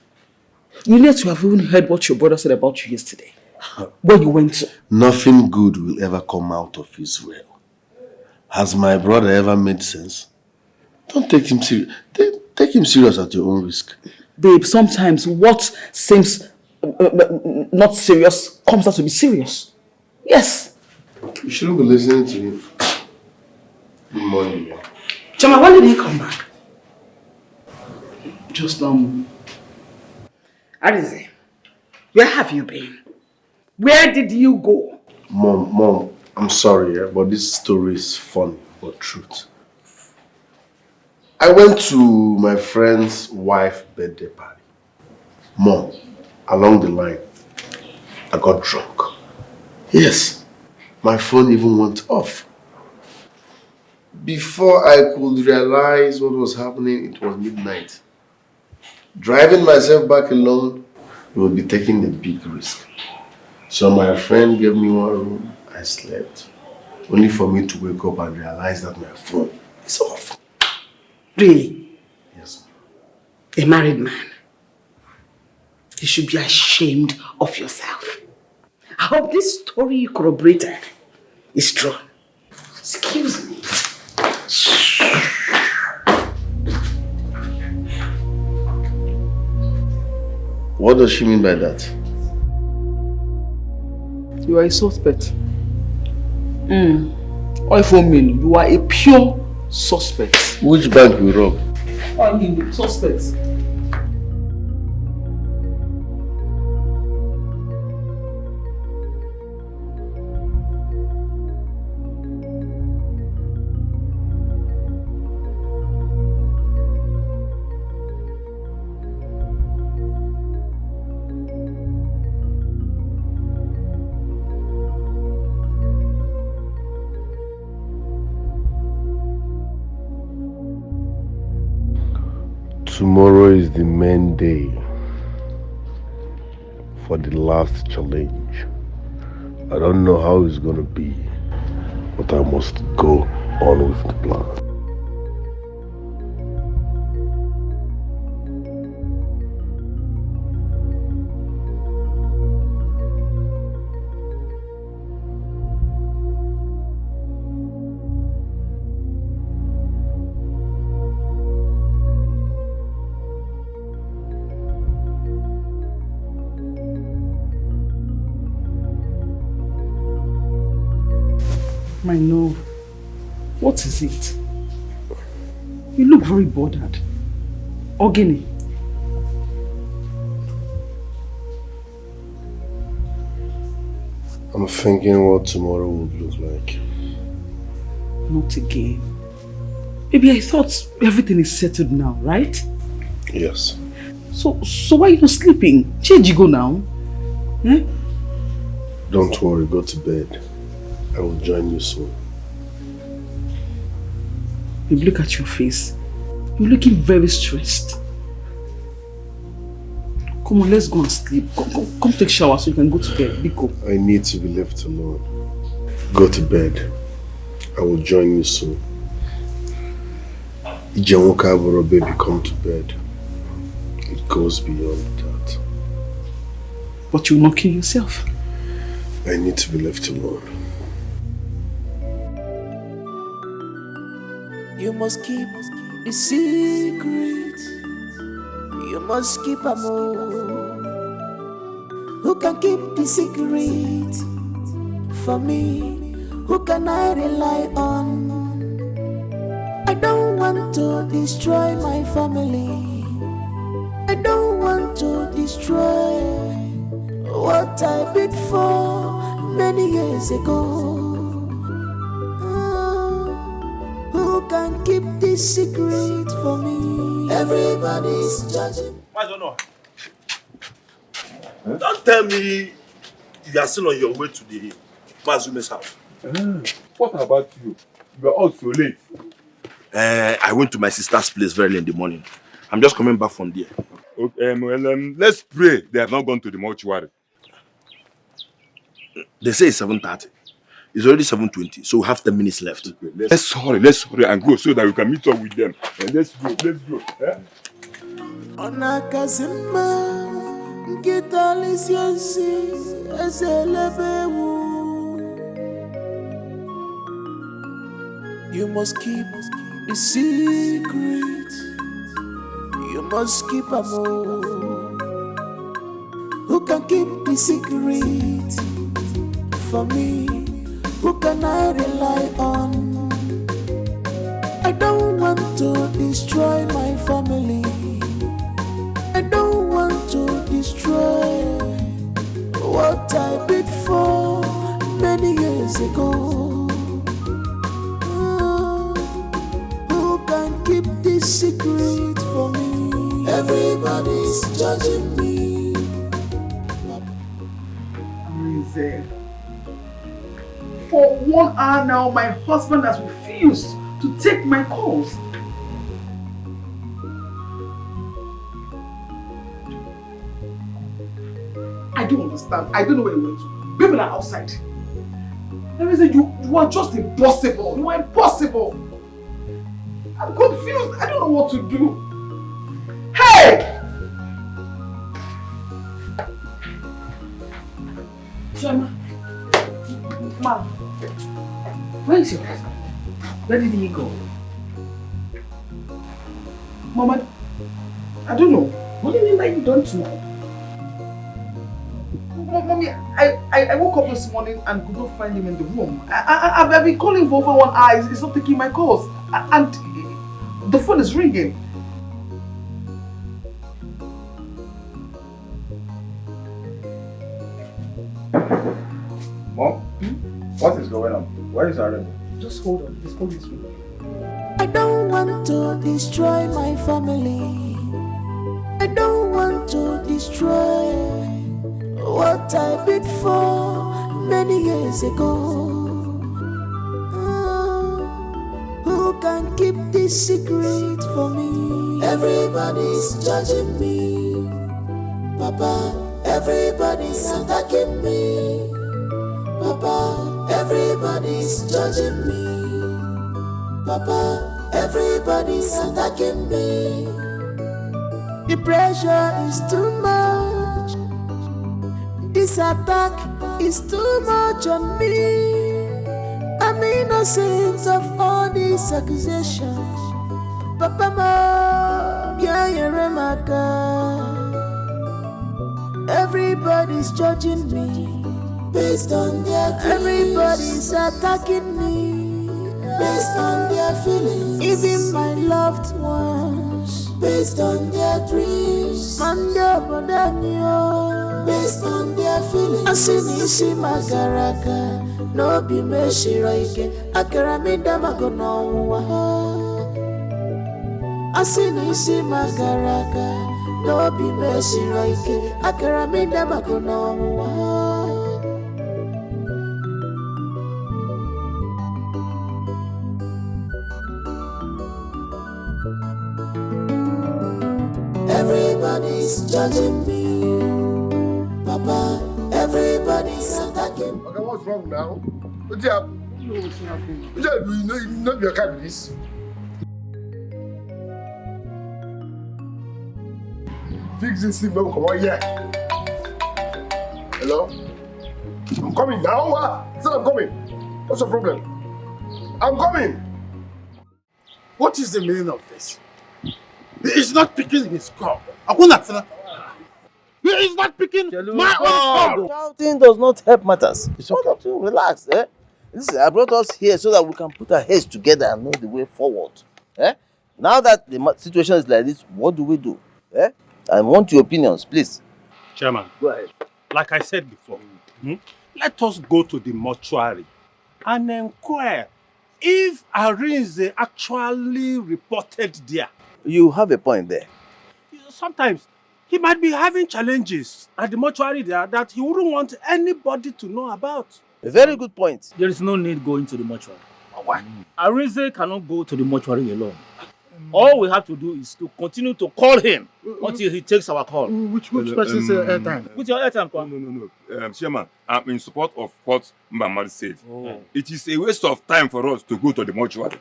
You need to have even heard what your brother said about you yesterday. Where you went to. Nothing good will ever come out of Israel. Has my brother ever made sense? Don't take him serious. Take him serious at your own risk. Babe, sometimes what seems not serious comes out to be serious. Yes. You shouldn't be listening to him. Good morning, man. Chama, when did he come back? Just Arize, where have you been? Where did you go? Mom, I'm sorry, but this story is funny, but truth. I went to my friend's wife's birthday party. Mom, along the line, I got drunk. Yes, my phone even went off. Before I could realize what was happening, it was midnight. Driving myself back alone would be taking a big risk. So my friend gave me one room, I slept. Only for me to wake up and realize that my phone is off. Really? Yes. A married man. You should be ashamed of yourself. I hope this story you corroborated is true. Excuse me. What does she mean by that? You are a suspect. Or if you mean, you are a pure suspect. Which bank you rob? I mean, suspect. Tomorrow is the main day for the last challenge. I don't know how it's gonna be, but I must go on with the plan. I know. What is it? You look very bothered. Ogini. I'm thinking what tomorrow would look like. Not again. Maybe I thought everything is settled now, right? Yes. So why are you not sleeping? Change you go now. Don't worry, go to bed. I will join you soon. Babe, look at your face. You're looking very stressed. Come on, let's go and sleep. Come take a shower so you can go to bed. Biko. I need to be left alone. Go to bed. I will join you soon. Ijemoka, baby, come to bed. It goes beyond that. But you will not kill yourself. I need to be left alone. You must keep the secret. You must keep a more. Who can keep the secret for me? Who can I rely on? I don't want to destroy my family. I don't want to destroy what I did for many years ago. Who can keep this secret for me? Everybody's judging. Don't tell me you are still on your way to the Mazume's house. What about you? You are out so late. I went to my sister's place very early in the morning. I'm just coming back from there. Okay, let's pray they have not gone to the mortuary. They say it's 7:30. It's already 7:20, so we have 10 minutes left. Okay, let's hurry and go so that we can meet up with them. And let's go. Onakazima Kita lisiensi ezelebewu. You must keep the secret. You must keep a more. Who can keep the secret for me? Who can I rely on? I don't want to destroy my family. I don't want to destroy what I did for many years ago. Who can keep this secret for me? Everybody's judging me. For 1 hour now, my husband has refused to take my calls. I don't understand. I don't know where he went to. People are outside. You are just impossible. You are impossible. I'm confused. I don't know what to do. Hey! Shama. Ma. Where is your husband? Where did he go? Mama, I don't know. What do you mean by you don't know? Mommy, I woke up this morning and could not find him in the room. I've been calling for over 1 hour. He's not taking my calls. And the phone is ringing. Mom? What is going on? Where is Arun? Just hold on. His phone is ringing. I don't want to destroy my family. I don't want to destroy what I did for many years ago. Who can keep this secret for me? Everybody's judging me. Papa, everybody's attacking me. Papa, everybody's judging me. Papa, everybody's attacking me. The pressure is too much. This attack is too much on me. I'm innocent of all these accusations. Papa, ma, yeah, everybody's judging me based on their dreams. Everybody's attacking me based on their feelings. Even my loved ones based on their dreams. Based on their feelings. Asinisi magaraka no be meshiraike akaramida magonowa. Asinisi magaraka no be meshiraike akaramida magonowa. Everybody's judging me, Papa. Everybody's attacking. Okay, what's wrong now? What's happening? You know your kind of this. Fix this thing, come on here. Hello? I'm coming now. I said I'm coming. What's the problem? I'm coming. What is the meaning of this? He is not picking his call. He is not picking my own call. Shouting does not help matters. It's okay to relax. Listen, I brought us here so that we can put our heads together and know the way forward. Now that the situation is like this, what do we do? I want your opinions, please. Chairman, go ahead. Like I said before, let us go to the mortuary and inquire if Arinze actually reported there. You have a point there. Sometimes he might be having challenges at the mortuary there that he wouldn't want anybody to know about. A very good point. There is no need going to the mortuary. Why? Arinze cannot go to the mortuary alone. All we have to do is to continue to call him until he takes our call. Which person's airtime? With your airtime, Kwa? No. Chairman, I'm in support of what Mbamari said. It is a waste of time for us to go to the mortuary.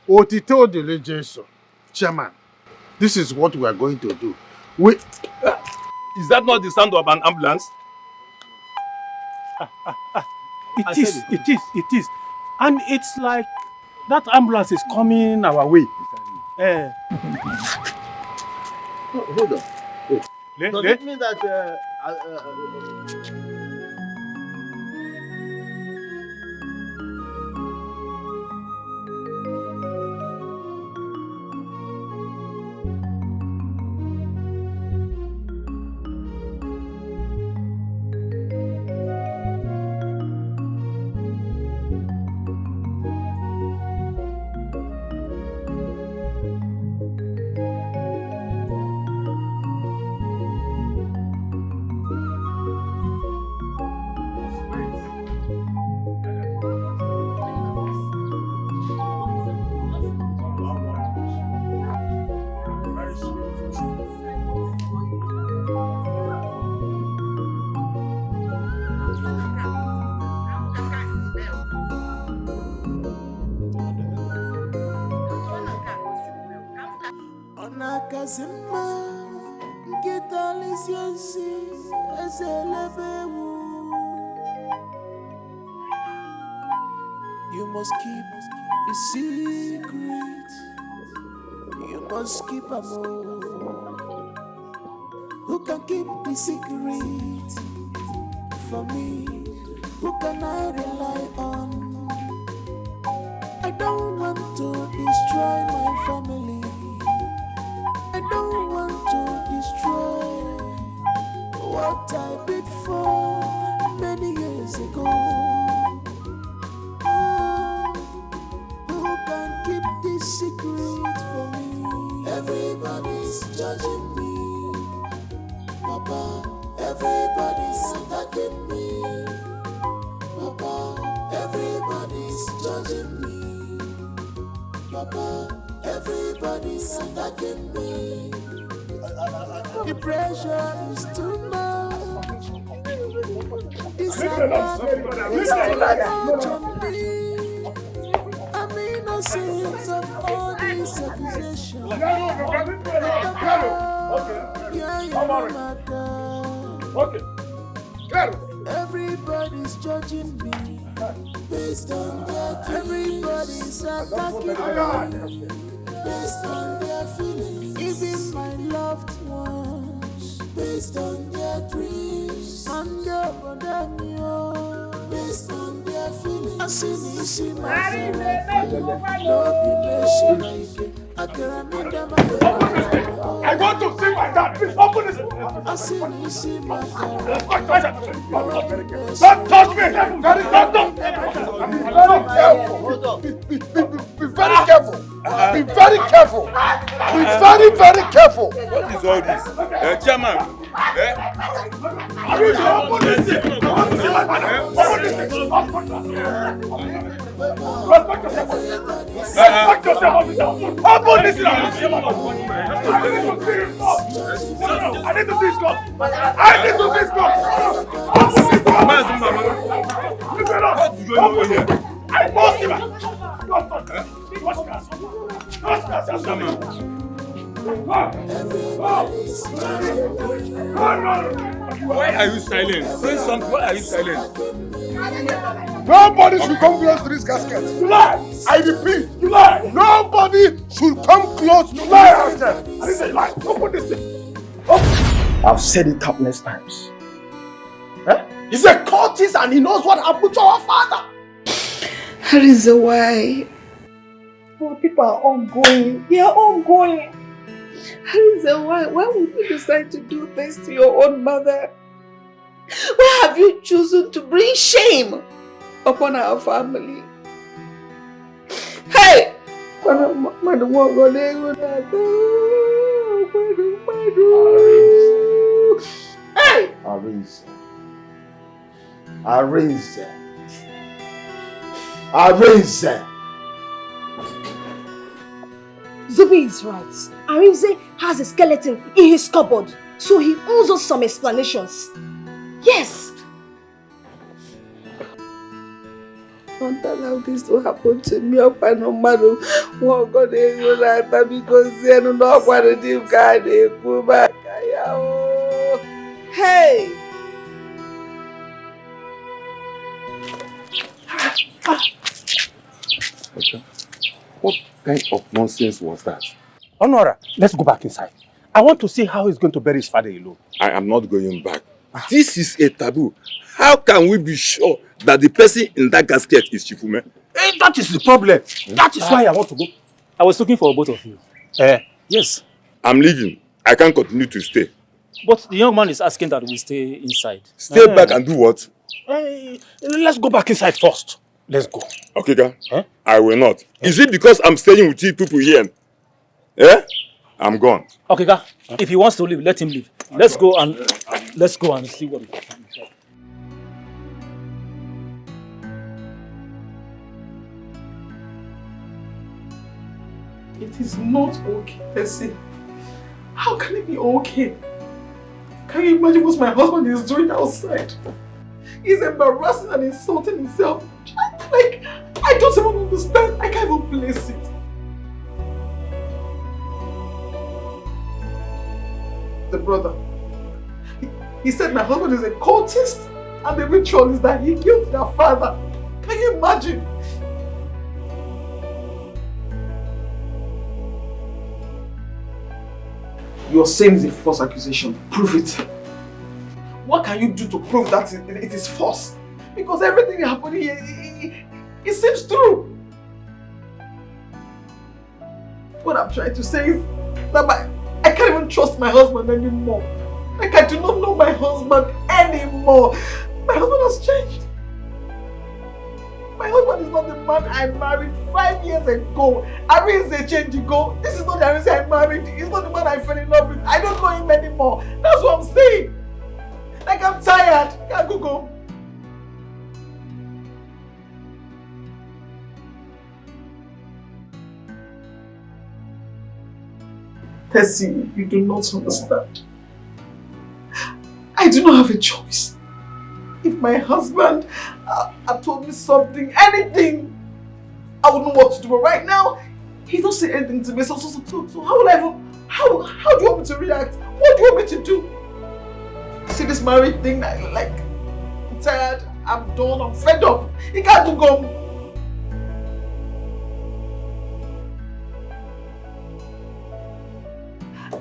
Otito de rejection. Chairman, This is what we are going to do. We... Is that not the sound of an ambulance? It is. And it's like that ambulance is coming our way. Hold on. Wait. Does it mean that Onakazima Gitalisiansi Ezelebewu. You must keep the secret. You must keep a more. Who can keep the secret for me? Who can I rely on? I don't want to destroy my family. I don't want to destroy what I did for many years ago. Who can keep this secret for me? Everybody's judging me, Papa. Everybody's attacking me, Papa. Everybody's judging me, Papa. Everybody's attacking me. The pressure is too much. It's on me. I'm innocent of all these accusations. Everybody's judging me based on their dreams. Everybody's attacking me based on their feelings. Even my loved ones based on their dreams. And their based on their feelings. I see my I want to see my dad. Please open this. Don't touch me. Be very careful. Be very careful. Be very, very careful. What is all this? Chairman. Open this thing. Respect yourself. Respect yourself, officer. Open this thing. I need to see his clothes. I need to see his clothes. Open this door. Open it. I must see him. Why are you silent? Say something. Why are you silent? Nobody should come close to this casket. You lie. I repeat. You lie. Nobody should come close to You lie. this casket. I didn't say you lie. Open this thing. I've said it countless times. He's a cultist and he knows what happened to our father. That is why our people are ongoing. They are ongoing. That is why would you decide to do this to your own mother? Why have you chosen to bring shame upon our family? Hey! Hey! Arinze. Zubby is right. Arinze has a skeleton in his cupboard, so he owes us some explanations. Yes. Don't allow this to happen to me. What God is because you know what it is. God is back. Hey! Okay. What kind of nonsense was that? Honora, let's go back inside. I want to see how he's going to bury his father alone. I am not going back. This is a taboo. How can we be sure that the person in that casket is Chifume? That is the problem. That is why I want to go. I was looking for both of you. Yes. I'm leaving. I can't continue to stay. But the young man is asking that we stay inside. Stay back and do what? Let's go back inside first. Let's go. Okay, Ka. I will not. Is it because I'm staying with you people here? Eh? I'm gone. Okay, Ka. If he wants to leave, let him leave. Let's go and see what we can find. It is not okay, Percy. How can it be okay? Can you imagine what my husband is doing outside? He's embarrassing and insulting himself. Like, I don't even understand. I can't even place it. The brother, he said my husband is a cultist and the ritual is that he killed their father. Can you imagine? You're saying it's a false accusation. Prove it. What can you do to prove that it is false? Because everything happening here, it seems true. What I'm trying to say is that I can't even trust my husband anymore. Like, I do not know my husband anymore. My husband has changed. My husband is not the man I married 5 years ago. Arinze changed ago. This is not the Arinze I married. He's not the man I fell in love with. I don't know him anymore. That's what I'm saying. Like, I'm tired. Can't go. Percy, you do not understand. I do not have a choice. If my husband had told me something, anything, I would know what to do. But right now, he don't say anything to me. So how will I even, how do you want me to react? What do you want me to do? See this married thing, like, I'm tired, I'm done, I'm fed up. He can't go.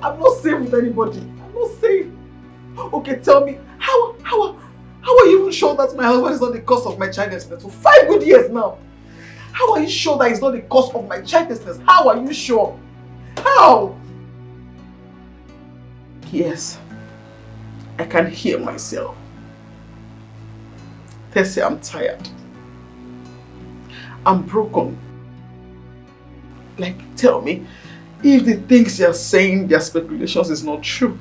I'm not safe with anybody. I'm not safe. Okay, tell me, how are you even sure that my husband is not the cause of my childlessness for 5 good years now? How are you sure that he's not the cause of my childlessness? How are you sure? How? Yes, I can hear myself. Percy, I'm tired. I'm broken. Like, tell me, if the things you're saying, their speculations is not true,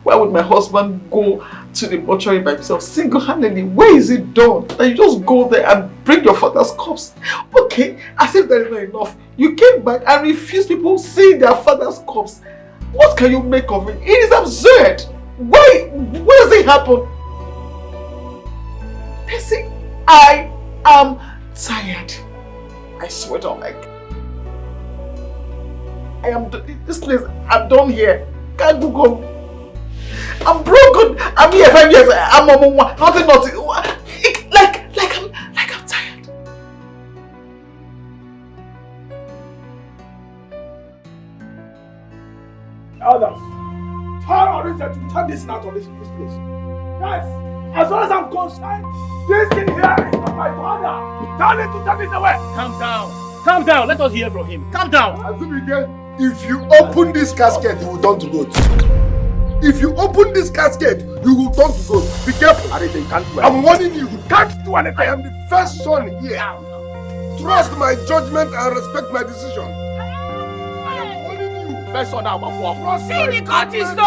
why would my husband go to the mortuary by himself single-handedly? Where is it done? That you just go there and bring your father's corpse? Okay, as if that is not enough. You came back and refused people seeing their father's corpse. What can you make of it? It is absurd. Why does it happen? Percy, I am tired. I swear to God. I am this place. I'm done here. Can't go home. I'm broken. I'm here 5 years. I'm nothing. Like I'm tired. Elders, tell Orinze to turn this out of this place. Yes, as far as I'm concerned, this thing here is not my father. Tell him to turn this away. Calm down. Calm down. Let us hear from him. Calm down. If you open this casket, you will turn to gold. If you open this casket, you will turn to gold. Be careful. I'm warning you. You can't do anything. I am the first son here. Trust my judgment and respect my decision. I am warning you. First son, I'm a See the cultist,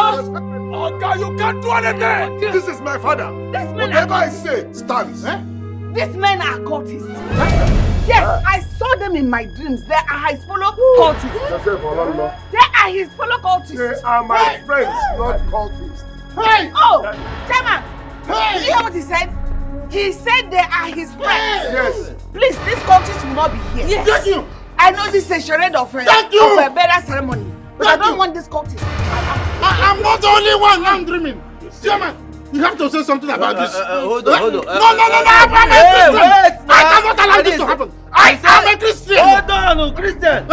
okay, you can't do anything. This is my father. Whatever I say stands. These men are cultists. Yes, I saw them in my dreams. They are his fellow cultists. They are his fellow cultists. They are my friends, not cultists. Hey! Oh, Chairman! Hey! You hear what he said? He said they are his friends. Yes. Please, these cultists will not be here. Yes. Thank you. I know this is a charade of a burial ceremony, but I don't want this cultist. I'm not the only one now dreaming. Chairman, you have to say something about this. Hold on. No, I'm a Christian. I cannot allow this to happen. I am a Christian. Hold on, Christian.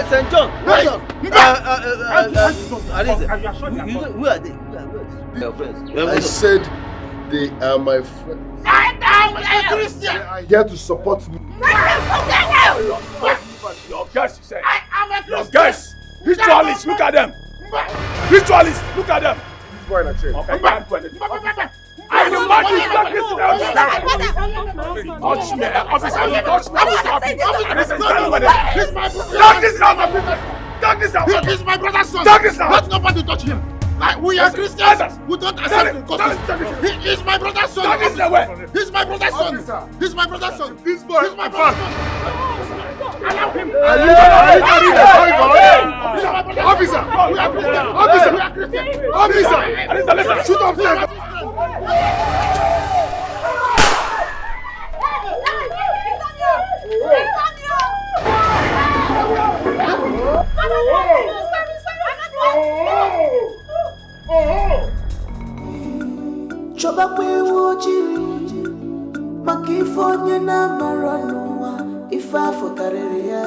St. John. Hold on. Who are they? Your friends. I said they are my friends. I am a Christian. They are here to support me. Your guests, you said. I am a Christian. Your guests. Ritualists, look at them. Ritualists, look at them. This boy in a chair. Okay, can't do anything. I will not do that. Touch me, officer. You touch me. Talk this now, my business. Talk this now. He's my brother's son. Talk this now. Let nobody touch him. Like we are Christians, we don't accept him. He is my brother's son. He's my brother's son. He's my brother's son. This boy is my brother's son. Allow him. Officer, we are Christians. Officer, shoot off them. Choba kwe wojiri makifonye na maranua ifafo kareria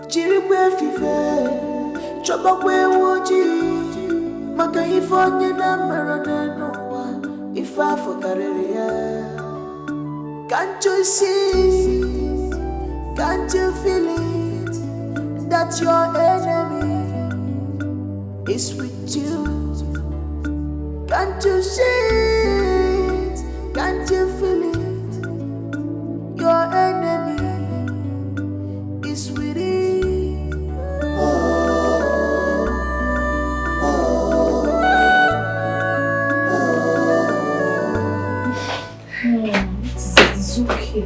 jiri kwe fife choba kwe wojiri makifonye na maranua ifafo kareria. Can't you see, can't you feel it, that your enemy is with you? Can't you see it? Can't you feel it? Your enemy is with you. It's okay.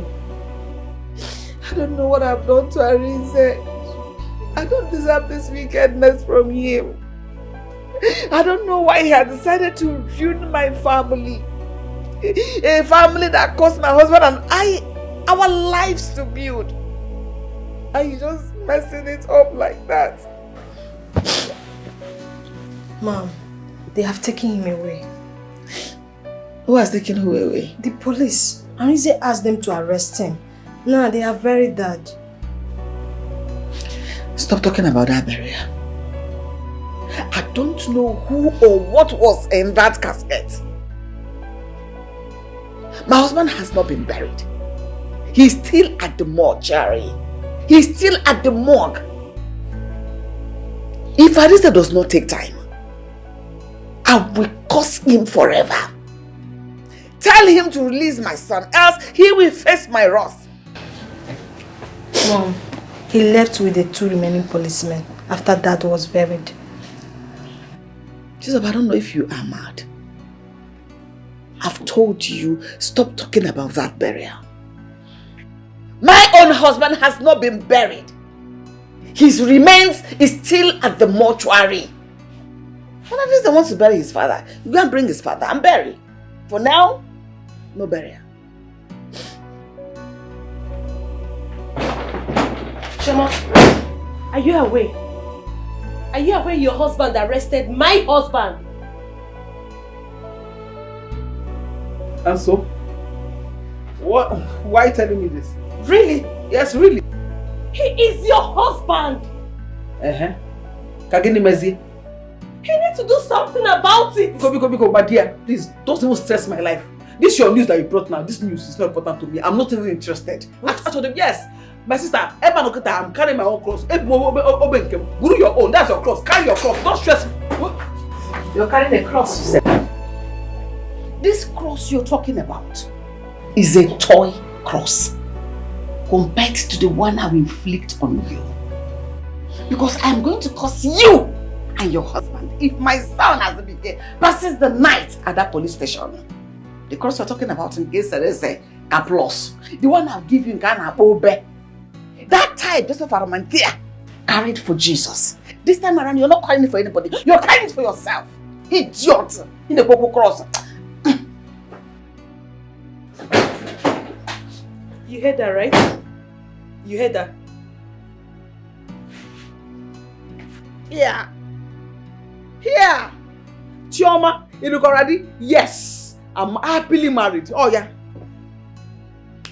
I don't know what I've done to Arinze. I don't deserve this wickedness from him. I don't know why he has decided to ruin my family. A family that cost my husband and I our lives to build. And he's just messing it up like that. Mom, they have taken him away. Who has taken who away? The police. Arinze asked them to arrest him. Now they have buried Dad. Stop talking about that burial. I don't know who or what was in that casket. My husband has not been buried. He's still at the mortuary. He's still at the morgue. If Arinze does not take time, I will curse him forever. Tell him to release my son, else he will face my wrath. Mom, he left with the 2 remaining policemen after Dad was buried. Jesus, I don't know if you are mad. I've told you, stop talking about that burial. My own husband has not been buried. His remains is still at the mortuary. When Arinze wants to bury his father, you go and bring his father and bury. For now, no burial. Shema, are you aware? Are you aware your husband arrested my husband? And so? What? Why are you telling me this? Really? Yes, really. He is your husband. Kagini Mezi. He needs to do something about it. Biko, my dear, please don't even stress my life. This is your news that you brought now. This news is not important to me. I'm not even interested. I told him, yes. My sister, I'm carrying my own cross. Guru your own, that's your cross. Carry your cross. Don't stress me. You're carrying a cross, you said. This cross you're talking about is a toy cross compared to the one I will inflict on you. Because I'm going to curse you and your husband if my son has been there passes the night at that police station. The cross you're talking about in case there is a applause. The one I'll give you in Ghana, Obe. That type, Joseph Aramantia, carried for Jesus. This time around, you're not carrying it for anybody. You're carrying it for yourself. Idiot. In the Boko cross. You heard that, right? You heard that? Yeah. Here. Chioma, you look already? Yes. I'm happily married. Oh yeah.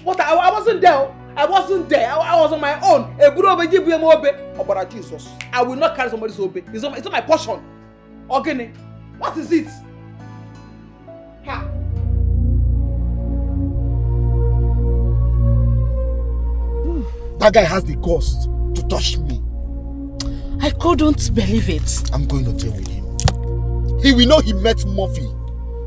But I wasn't there. I wasn't there. I was on my own. Oh, but Jesus. I will not carry somebody's obe. It's not my portion. Okay. What is it? Ha. That guy has the guts to touch me. I couldn't believe it. I'm going to deal with him. He will know he met Murphy.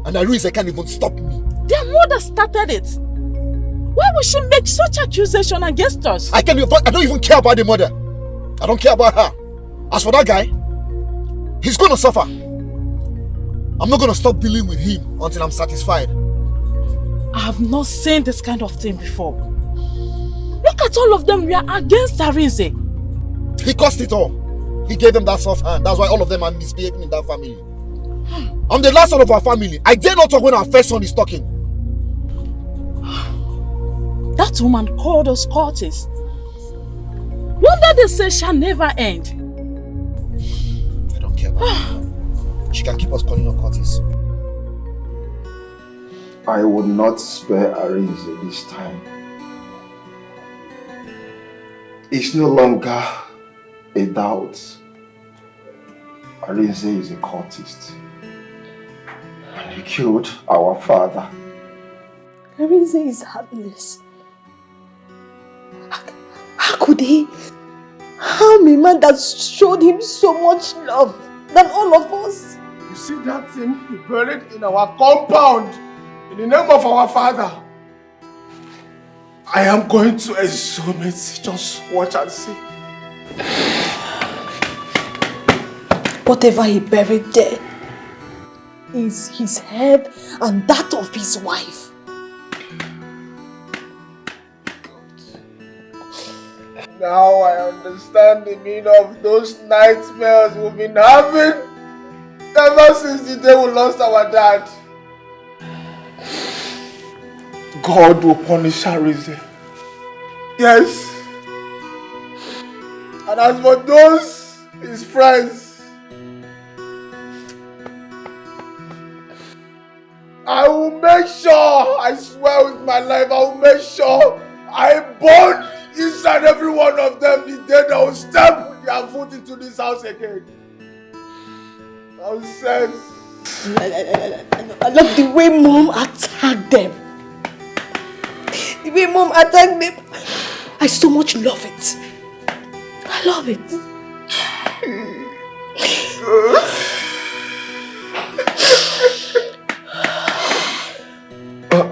And Arinze can't even stop me. Their mother started it. Why would she make such accusation against us? I don't even care about the mother. I don't care about her. As for that guy, he's going to suffer. I'm not going to stop dealing with him until I'm satisfied. I have not seen this kind of thing before. Look at all of them. We are against Arinze. He caused it all. He gave them that soft hand. That's why all of them are misbehaving in that family. I'm the last son of our family. I dare not talk when our first son is talking. That woman called us courtists. Wonder they say shall never end. I don't care about her. She can keep us calling her courtists. I would not spare Arinze this time. It's no longer a doubt. Arinze is a cultist. And he killed our father. Arinze is heartless. How could he harm a man that showed him so much love than all of us? You see that thing he buried in our compound in the name of our father? I am going to exhume it. Just watch and see. Whatever he buried there is his head and that of his wife. Now I understand the meaning of those nightmares we've been having ever since the day we lost our dad. God will punish Arinze. Yes. And as for those, his friends, I will make sure, I swear with my life, I will make sure I burn each and every one of them the day they will step their foot into this house again. Nonsense. I love the way Mom attacked them. The way Mom attacked them. I so much love it. I love it.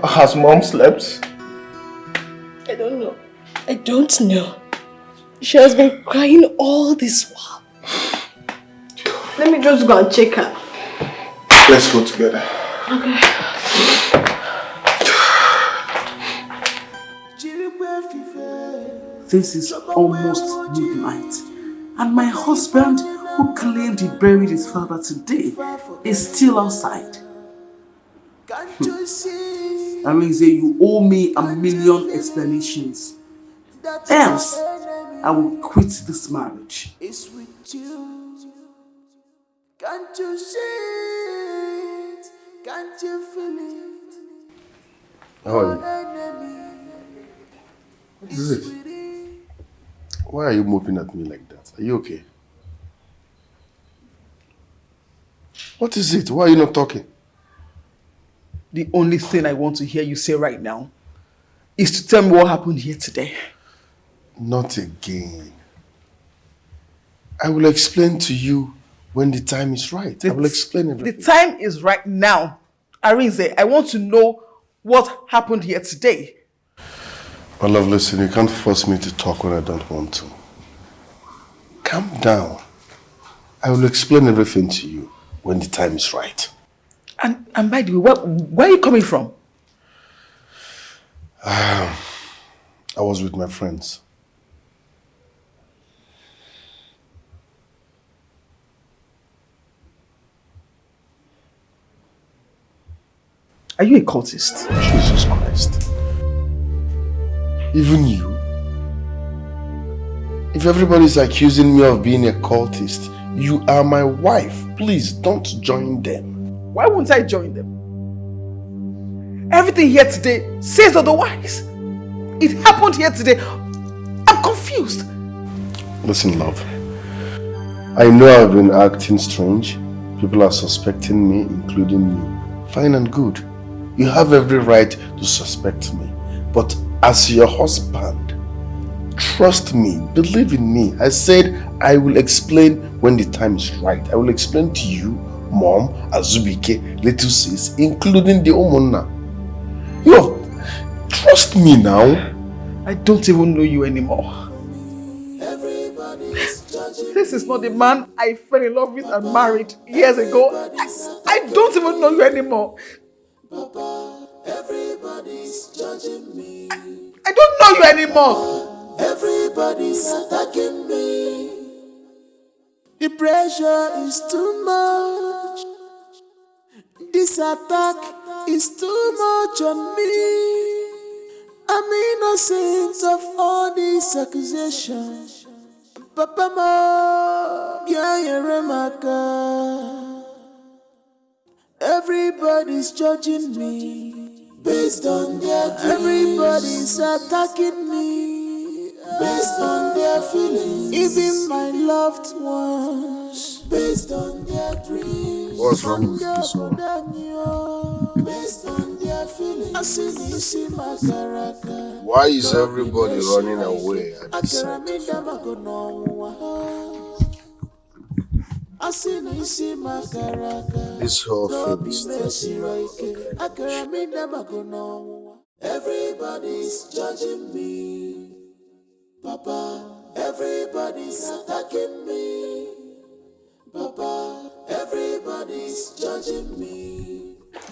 Has Mom slept? I don't know. I don't know. She has been crying all this while. Let me just go and check her. Let's go together. Okay. This is almost midnight, and my husband, who claimed he buried his father today, is still outside. Arinze, you owe me 1,000,000 explanations. Else, I will quit this marriage. It's with you. Can't you see it? Can't you feel it? How are you? What is it? Why are you moping at me like that? Are you okay? What is it? Why are you not talking? The only thing I want to hear you say right now is to tell me what happened here today. Not again. I will explain to you when the time is right. I will explain everything. The time is right now. Arinze, I want to know what happened here today. My love, listen, you can't force me to talk when I don't want to. Calm down. I will explain everything to you when the time is right. And by the way, where are you coming from? I was with my friends. Are you a cultist? Jesus Christ. Even you? If everybody's accusing me of being a cultist, you are my wife. Please don't join them. Why won't I join them? Everything here today says otherwise. It happened here today. I'm confused. Listen, love. I know I've been acting strange. People are suspecting me, including you. Fine and good. You have every right to suspect me. But as your husband, trust me, believe in me. I said I will explain when the time is right. I will explain to you, Mom, Azubike, little sis, including the Omona. Trust me now. I don't even know you anymore. This is not the man I fell in love with and married years ago. I don't even know you anymore. Everybody's judging me. I don't know you anymore. Everybody's attacking me. The pressure is too much. This attack is too much on me. I'm innocent of all these accusations. Papa Mo, yeah, Remaka. Everybody's judging me based on their dreams. Everybody's attacking me based on their feelings. Even my loved ones based on their dreams. What's wrong with this one? Based on their feelings. Why is everybody running away at the same time? This whole thing is stressing me out. Everybody's judging me, Papa. Everybody's attacking me, Papa. Everybody's judging me.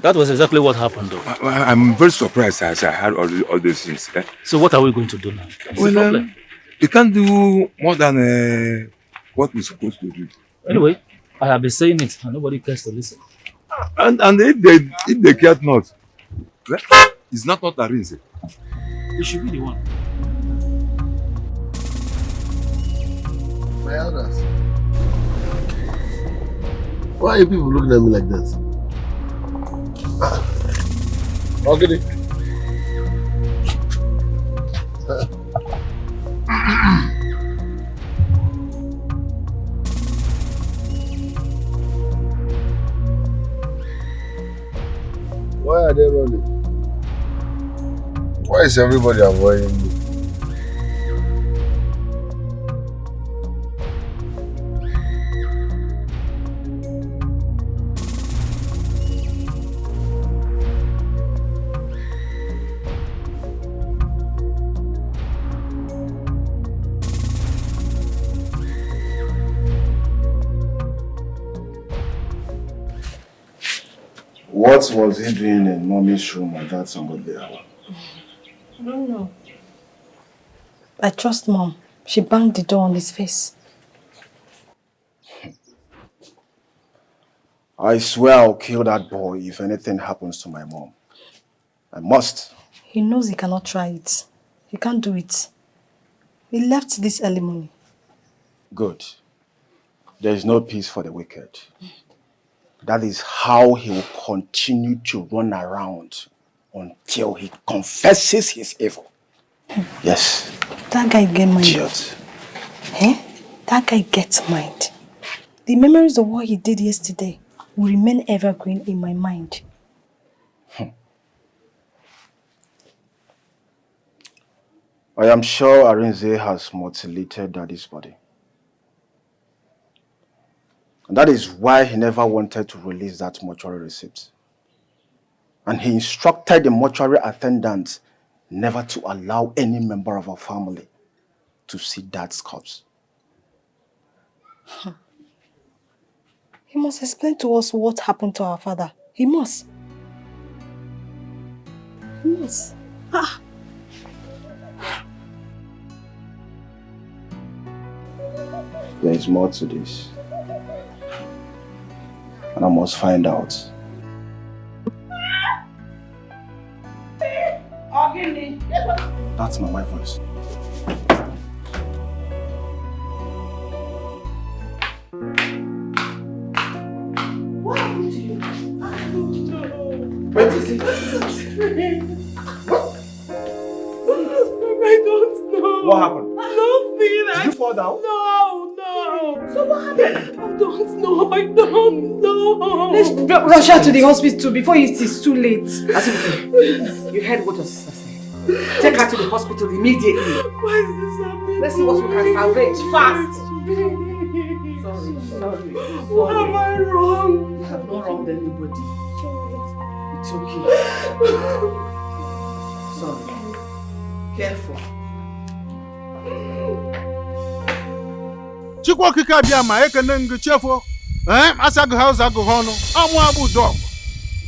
That was exactly what happened, though. I'm very surprised as I heard all those things. So what are we going to do now? What's the problem? We can't do more than what we're supposed to do. Anyway, I have been saying it and nobody cares to listen. And if they care not, it's not Arinze. You should be the one. My elders. Why are you people looking at me like that? Okay. Why are they running? Why is everybody avoiding me? What was he doing in Mommy's room at that ungodly hour? I don't know. I trust Mom. She banged the door on his face. I swear I'll kill that boy if anything happens to my mom. I must. He knows he cannot try it. He can't do it. He left this early morning. Good. There is no peace for the wicked. That is how he will continue to run around until he confesses his evil. Yes. That guy get mind. Idiot. Eh? That guy gets mind. The memories of what he did yesterday will remain evergreen in my mind. I am sure Arinze has mutilated Daddy's body. And that is why he never wanted to release that mortuary receipt. And he instructed the mortuary attendant never to allow any member of our family to see Dad's corpse. He must explain to us what happened to our father. He must. He must. Ah. There is more to this. And I must find out. Ogini, That's my wife's voice. What happened to you? I don't know. What is it? I don't know. What happened? Nothing. Did you fall down? No. So what happened? I don't know. I don't know. Let's rush her to the hospital before it is too late. Azubike, you heard what your sister said. Take her to the hospital immediately. Why is this happening? Let's see what we can salvage fast. Sorry. What am I wrong? You have not wronged anybody. It's okay. Sorry. Careful. Chikwa kika bia ma ekene ngi chefo. Asagu house agu hono. Amu abu dog.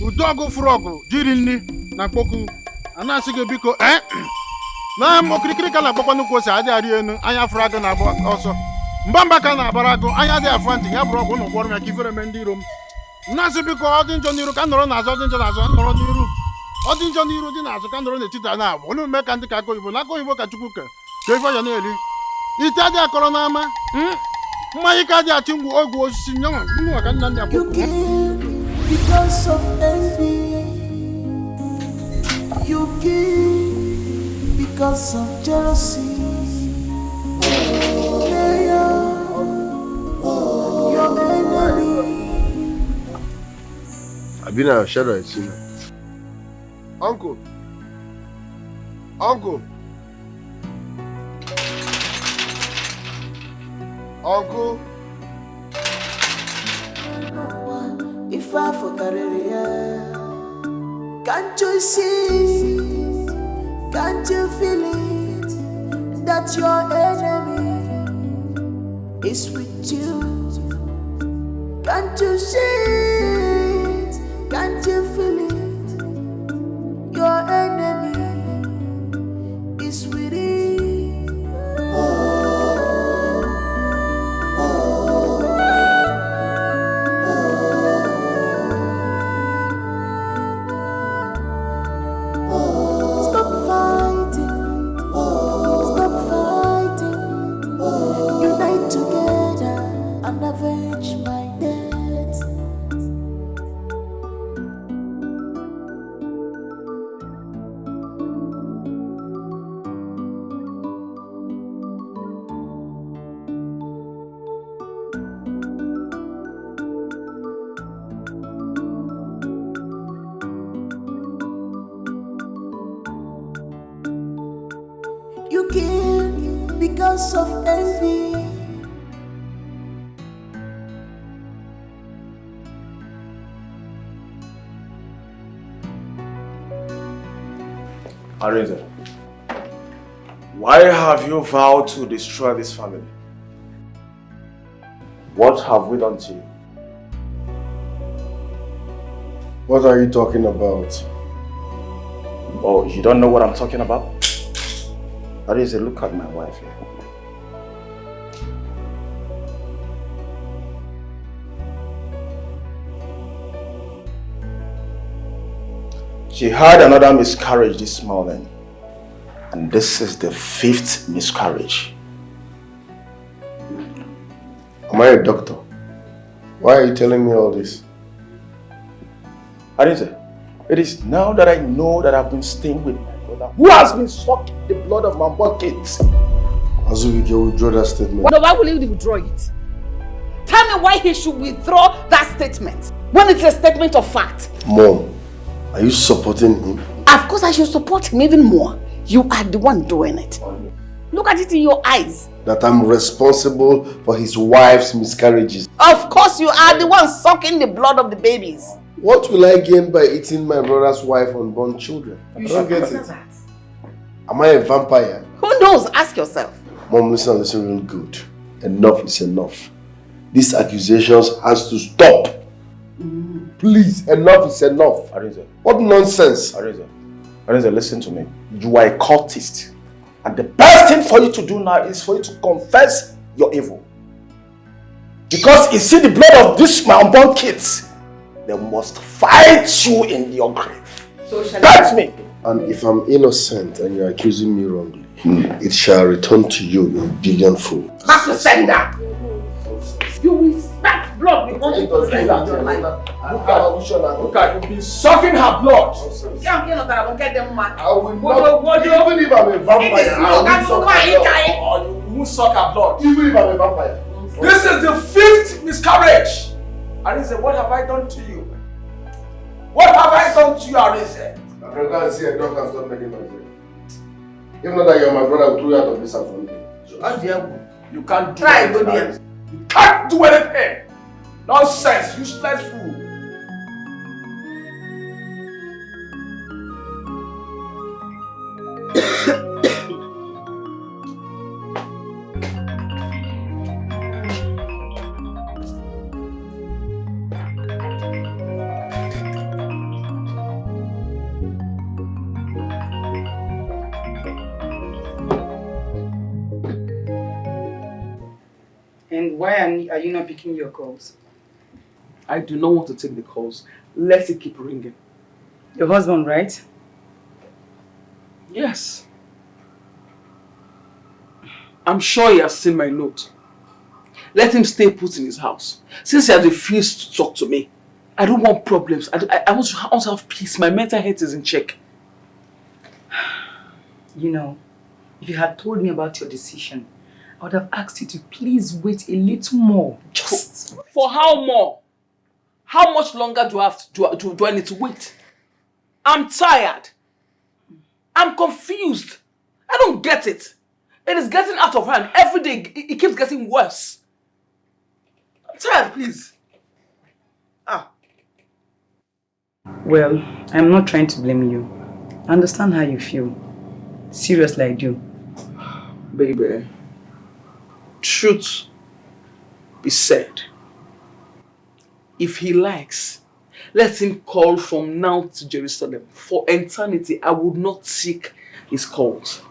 Udogo frog jiri nni na kpoku. Anasi ge biko na mo kirikiri kala kpokonu ko sa adi ari enu anya frag na abo oso. Mbamba ka na barago anya dey afanti ya bro no gworo me kifere me ndi rom. Nasi biko odinjo niru ka noro na azo odinjo na azo noro niru. Odinjo niru di na azo ka noro na etita na abo. Onu me ka ndi ka ko ibo na ko ibo ka chukwuke. Ke ifo ya na eli. Ite adi akoro na ama. Mmayi ka di atimbu ogwu osisi nyawa nnu ka nna ndi akoko. Because of envy, you kill because of jealousy. Your enemy. I've been a shadow, I see. Uncle. Uncle. Uncle. If I forgot it, yeah. Can't you see? Can't you feel it? That your enemy is with you. Can't you see it? Can't you feel it? Your enemy is with you. You kill because of envy. Arinze, why have you vowed to destroy this family? What have we done to you? What are you talking about? Oh, you don't know what I'm talking about? Arinze, look at my wife here. She had another miscarriage this morning, and this is the 5th miscarriage. Am I a doctor? Why are you telling me all this? Arinze, it is now that I know that I've been staying with my brother who has been sucking the blood of my born kids. Azubike, withdraw that statement. No, why will he withdraw it? Tell me why he should withdraw that statement when it's a statement of fact. Mom, are you supporting him? Of course I should support him even more. You are the one doing it. Look at it in your eyes. That I'm responsible for his wife's miscarriages. Of course you are the one sucking the blood of the babies. What will I gain by eating my brother's wife unborn children? I don't get it. Am I a vampire? Who knows? Ask yourself. Mom, listen real good. Enough is enough. These accusations has to stop. Please, enough is enough. Arinze. What nonsense. Arinze, listen to me. You are a cultist. And the best thing for you to do now is for you to confess your evil. Because you see the blood of these my unborn kids, they must fight you in your grave. So shall That's me. And if I'm innocent and you're accusing me wrongly, it shall return to you in billionfold. Back to sender! You will smack blood before you go rest of your life. Look at you've been sucking her blood. I will not, even if I'm a vampire, you won't suck her blood. Even if I'm a vampire. This is the 5th miscarriage. Arinze, what have I done to you? What have I done to you, Arinze? My friend, go and see a doctor and stop making noise. If not that you're my brother, I will throw you out of this house one day. You can't do anything. You can't do anything. Nonsense, useless fool. And why are you not picking your calls? I do not want to take the calls. Let it keep ringing. Your husband, right? Yes. I'm sure he has seen my note. Let him stay put in his house. Since he has refused to talk to me, I don't want problems. I want to have peace. My mental health is in check. You know, if you had told me about your decision, I would have asked you to please wait a little more. Just for how more? How much longer do I need to wait? I'm tired. I'm confused. I don't get it. It is getting out of hand. Every day it keeps getting worse. I'm tired, please. Well, I'm not trying to blame you. I understand how you feel. Seriously, I do. Baby, truth be said. If he likes, let him call from now to Jerusalem. For eternity, I would not seek his calls.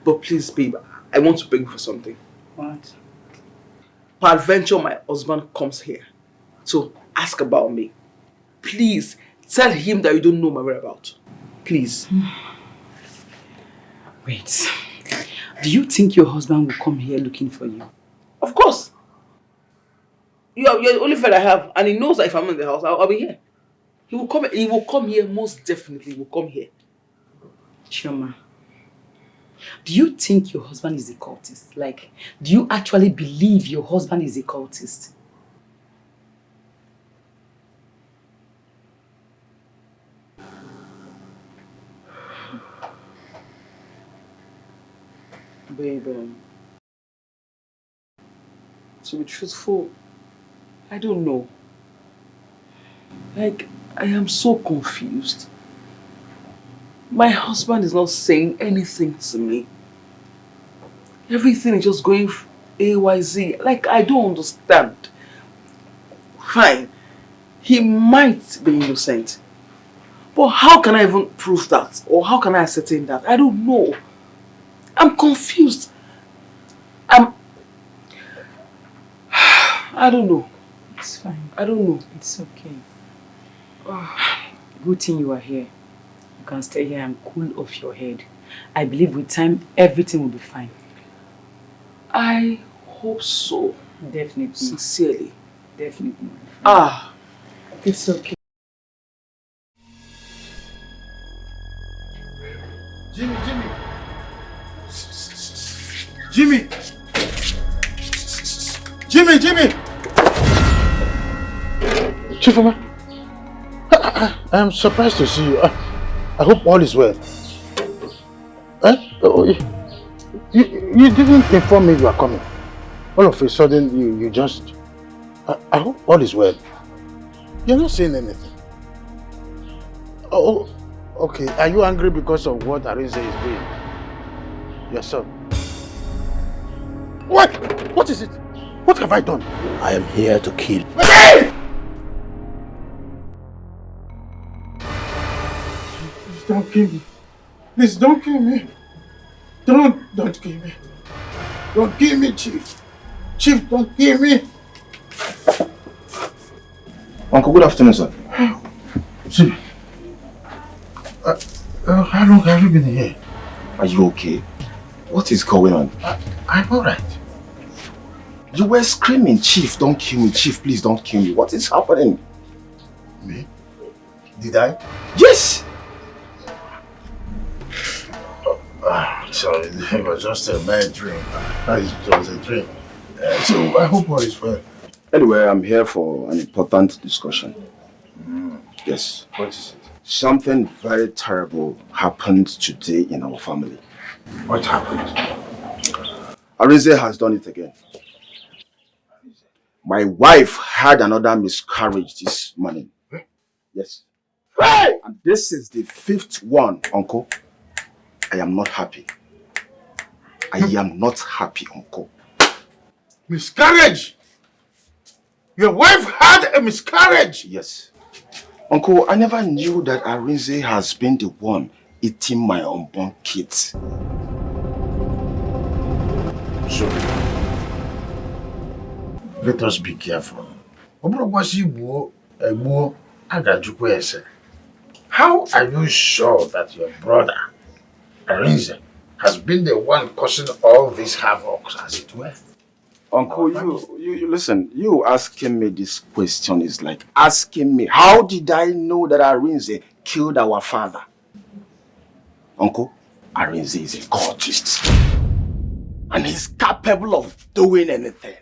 But please, babe, I want to beg you for something. What? Peradventure, my husband comes here to ask about me. Please, tell him that you don't know my whereabouts. Please. Wait. Do you think your husband will come here looking for you? Of course. You're the only friend I have, and he knows that if I'm in the house, I'll be here. He will come here, most definitely. He will come here. Chioma, do you think your husband is a cultist? Like, do you actually believe your husband is a cultist? Baby, to be truthful, I don't know. Like, I am so confused. My husband is not saying anything to me. Everything is just going AYZ. Like, I don't understand. Fine, he might be innocent. But how can I even prove that? Or how can I ascertain that? I don't know. I'm confused. I don't know. It's fine. I don't know. It's okay. Good thing you are here. You can stay here and cool off your head. I believe with time, everything will be fine. I hope so. Definitely. Sincerely. Definitely. It's okay. Jimmy! Chief Oma, I am surprised to see you. I hope all is well. You didn't inform me you are coming. All of a sudden, you just... I hope all is well. You're not saying anything. Oh, okay. Are you angry because of what Arinze is doing? Your son. What? What is it? What have I done? I am here to kill. Please don't kill me. Please don't kill me. Don't kill me. Don't kill me, Chief. Chief, don't kill me. Uncle, good afternoon, sir. Zubby, how long have you been here? Are you okay? What is going on? I'm alright. You were screaming, Chief, don't kill me. Chief, please don't kill me. What is happening? Me? Did I? Yes! Sorry, it was just a bad dream. It was a dream. So I hope all is well. Anyway, I'm here for an important discussion. Yes. What is it? Something very terrible happened today in our family. What happened? Arinze has done it again. My wife had another miscarriage this morning. Yes. Hey! And this is the 5th one, Uncle. I am not happy. I am not happy, Uncle. Miscarriage? Your wife had a miscarriage? Yes. Uncle, I never knew that Arinze has been the one eating my unborn kids. So, let us be careful. How are you sure that your brother, Arinze, has been the one causing all these havoc, as it were? Uncle, you listen, you asking me this question is like asking me, how did I know that Arinze killed our father? Uncle, Arinze is a cultist. And he's capable of doing anything.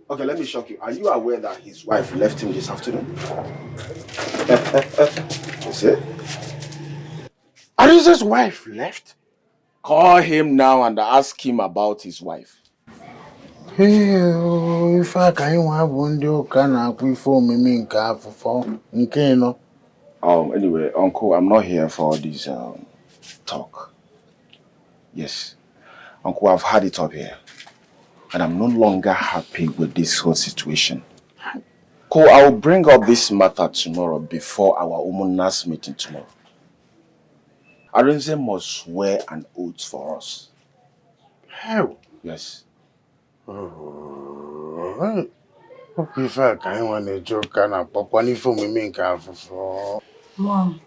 Okay, let me shock you. Are you aware that his wife left him this afternoon? You see? Arinze's wife left? Call him now and ask him about his wife. If I can't have one day, can I for me for Anyway, Uncle, I'm not here for this talk. Yes. Uncle, I've had it up here. And I'm no longer happy with this whole situation. Uncle, I'll bring up this matter tomorrow before our Umunas meeting tomorrow. Arinze must swear an oath for us. How? Yes. Okay, if I can't want a joke, can I pop one for me for? Mom,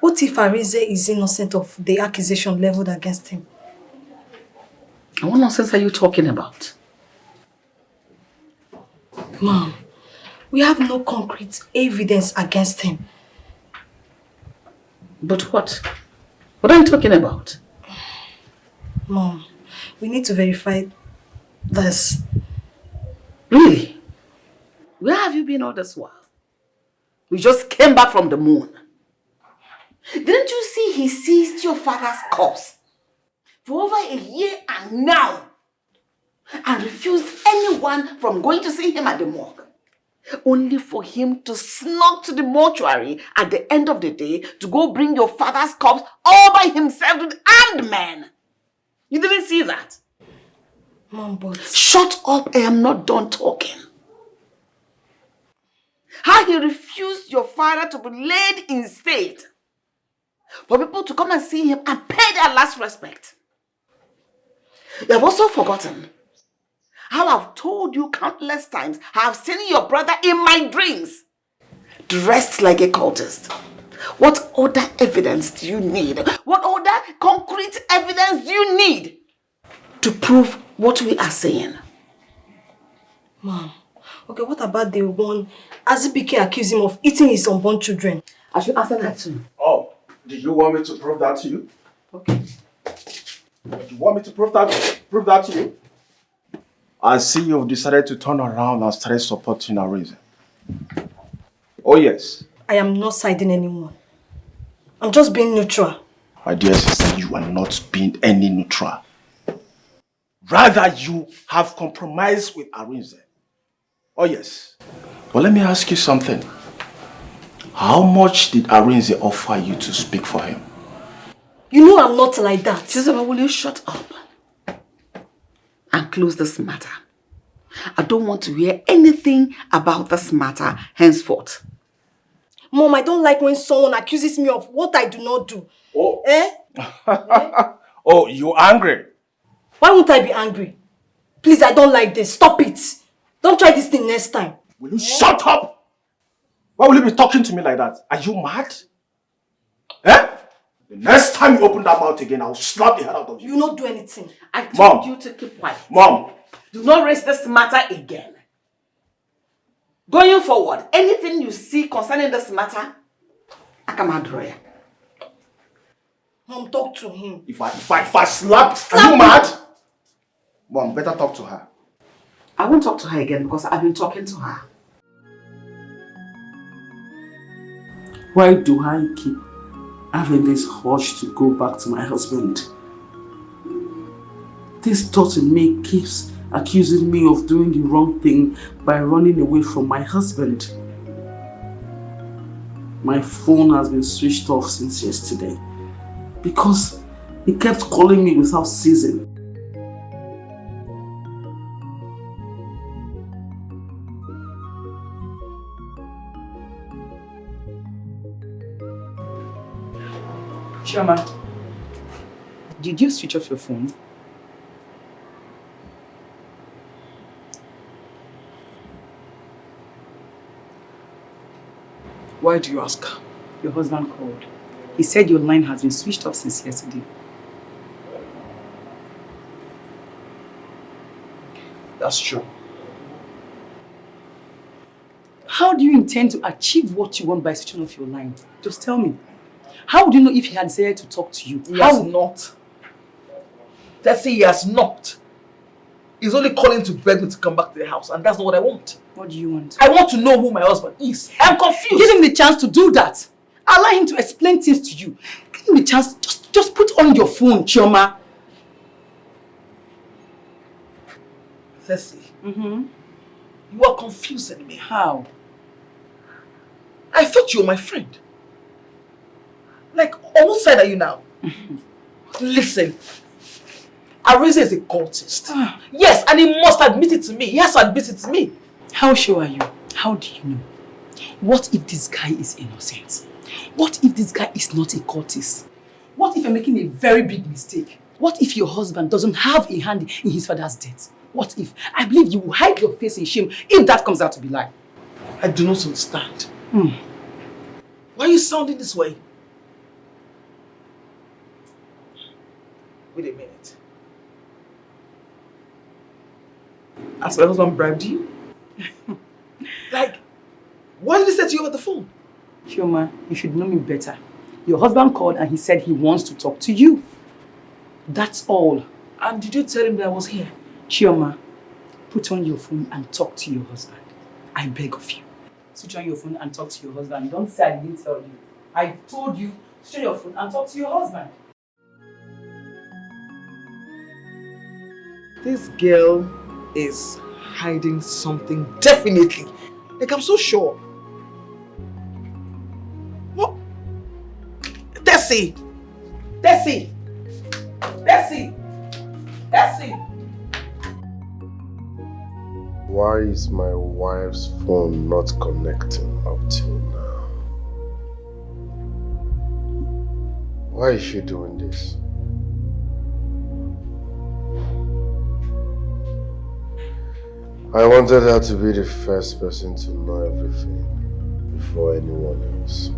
what if Arinze is innocent of the accusation leveled against him? What nonsense are you talking about? Mom, we have no concrete evidence against him. But what? What are you talking about? Mom, we need to verify this. Really? Where have you been all this while? We just came back from the moon. Didn't you see he seized your father's corpse for over a year and now and refused anyone from going to see him at the morgue? Only for him to sneak to the mortuary at the end of the day to go bring your father's corpse all by himself with armed men. You didn't see that? Mom, but... Shut up, I am not done talking. How he refused your father to be laid in state for people to come and see him and pay their last respect. You have also forgotten how I've told you countless times how I've seen your brother in my dreams, dressed like a cultist. What other evidence do you need? What other concrete evidence do you need to prove what we are saying? Mom, okay, what about the one Azubike accused him of eating his unborn children? I should answer that too. Oh, do you want me to prove that to you? Okay. Do you want me to prove that to you? I see you've decided to turn around and start supporting Arinze. Oh yes. I am not siding anyone. I'm just being neutral. My dear sister, you are not being any neutral. Rather, you have compromised with Arinze. Oh yes. But let me ask you something. How much did Arinze offer you to speak for him? You know I'm not like that. Sister, will you shut up and close this matter? I don't want to hear anything about this matter henceforth. Mom, I don't like when someone accuses me of what I do not do. Oh. Eh? Oh, you're angry? Why won't I be angry? Please, I don't like this. Stop it. Don't try this thing next time. Will you shut up? Why will you be talking to me like that? Are you mad? Eh? The next time you open that mouth again, I'll slap the hell out of you. You will not do anything. I told you to keep quiet. Mom! Do not raise this matter again. Going forward, anything you see concerning this matter, I come out lawyer. Mom, talk to him. If I slap, are you mad? Mom, better talk to her. I won't talk to her again because I've been talking to her. Why do I keep having this urge to go back to my husband? This thought in me keeps accusing me of doing the wrong thing by running away from my husband. My phone has been switched off since yesterday because he kept calling me without ceasing. Chioma, did you switch off your phone? Why do you ask? Your husband called. He said your line has been switched off since yesterday. That's true. How do you intend to achieve what you want by switching off your line? Just tell me. How would you know if he had decided to talk to you? He has not. Let's say he has not. He's only calling to beg me to come back to the house, and that's not what I want. What do you want? I want to know who my husband is. I'm confused. Give him the chance to do that. Allow him to explain things to you. Give him the chance. Just put on your phone, Chioma. Tessie, you are confusing me. How? I thought you were my friend. Like, on what side are you now? Listen, Arinze is a cultist. Yes, and he must admit it to me. He has to admit it to me. How sure are you? How do you know? What if this guy is innocent? What if this guy is not a cultist? What if you're making a very big mistake? What if your husband doesn't have a hand in his father's death? What if? I believe you will hide your face in shame if that comes out to be lie. I do not understand. Why are you sounding this way? Wait a minute. Has my husband bribed you? Like, why did he say to you over the phone? Chioma, you should know me better. Your husband called and he said he wants to talk to you. That's all. And did you tell him that I was here? Chioma, put on your phone and talk to your husband. I beg of you. Switch on your phone and talk to your husband. Don't say I didn't tell you. I told you, switch on your phone and talk to your husband. This girl is hiding something, definitely. Like, I'm so sure. What? Tessie! Tessie! Tessie! Tessie! Why is my wife's phone not connecting up till now? Why is she doing this? I wanted her to be the first person to know everything before anyone else.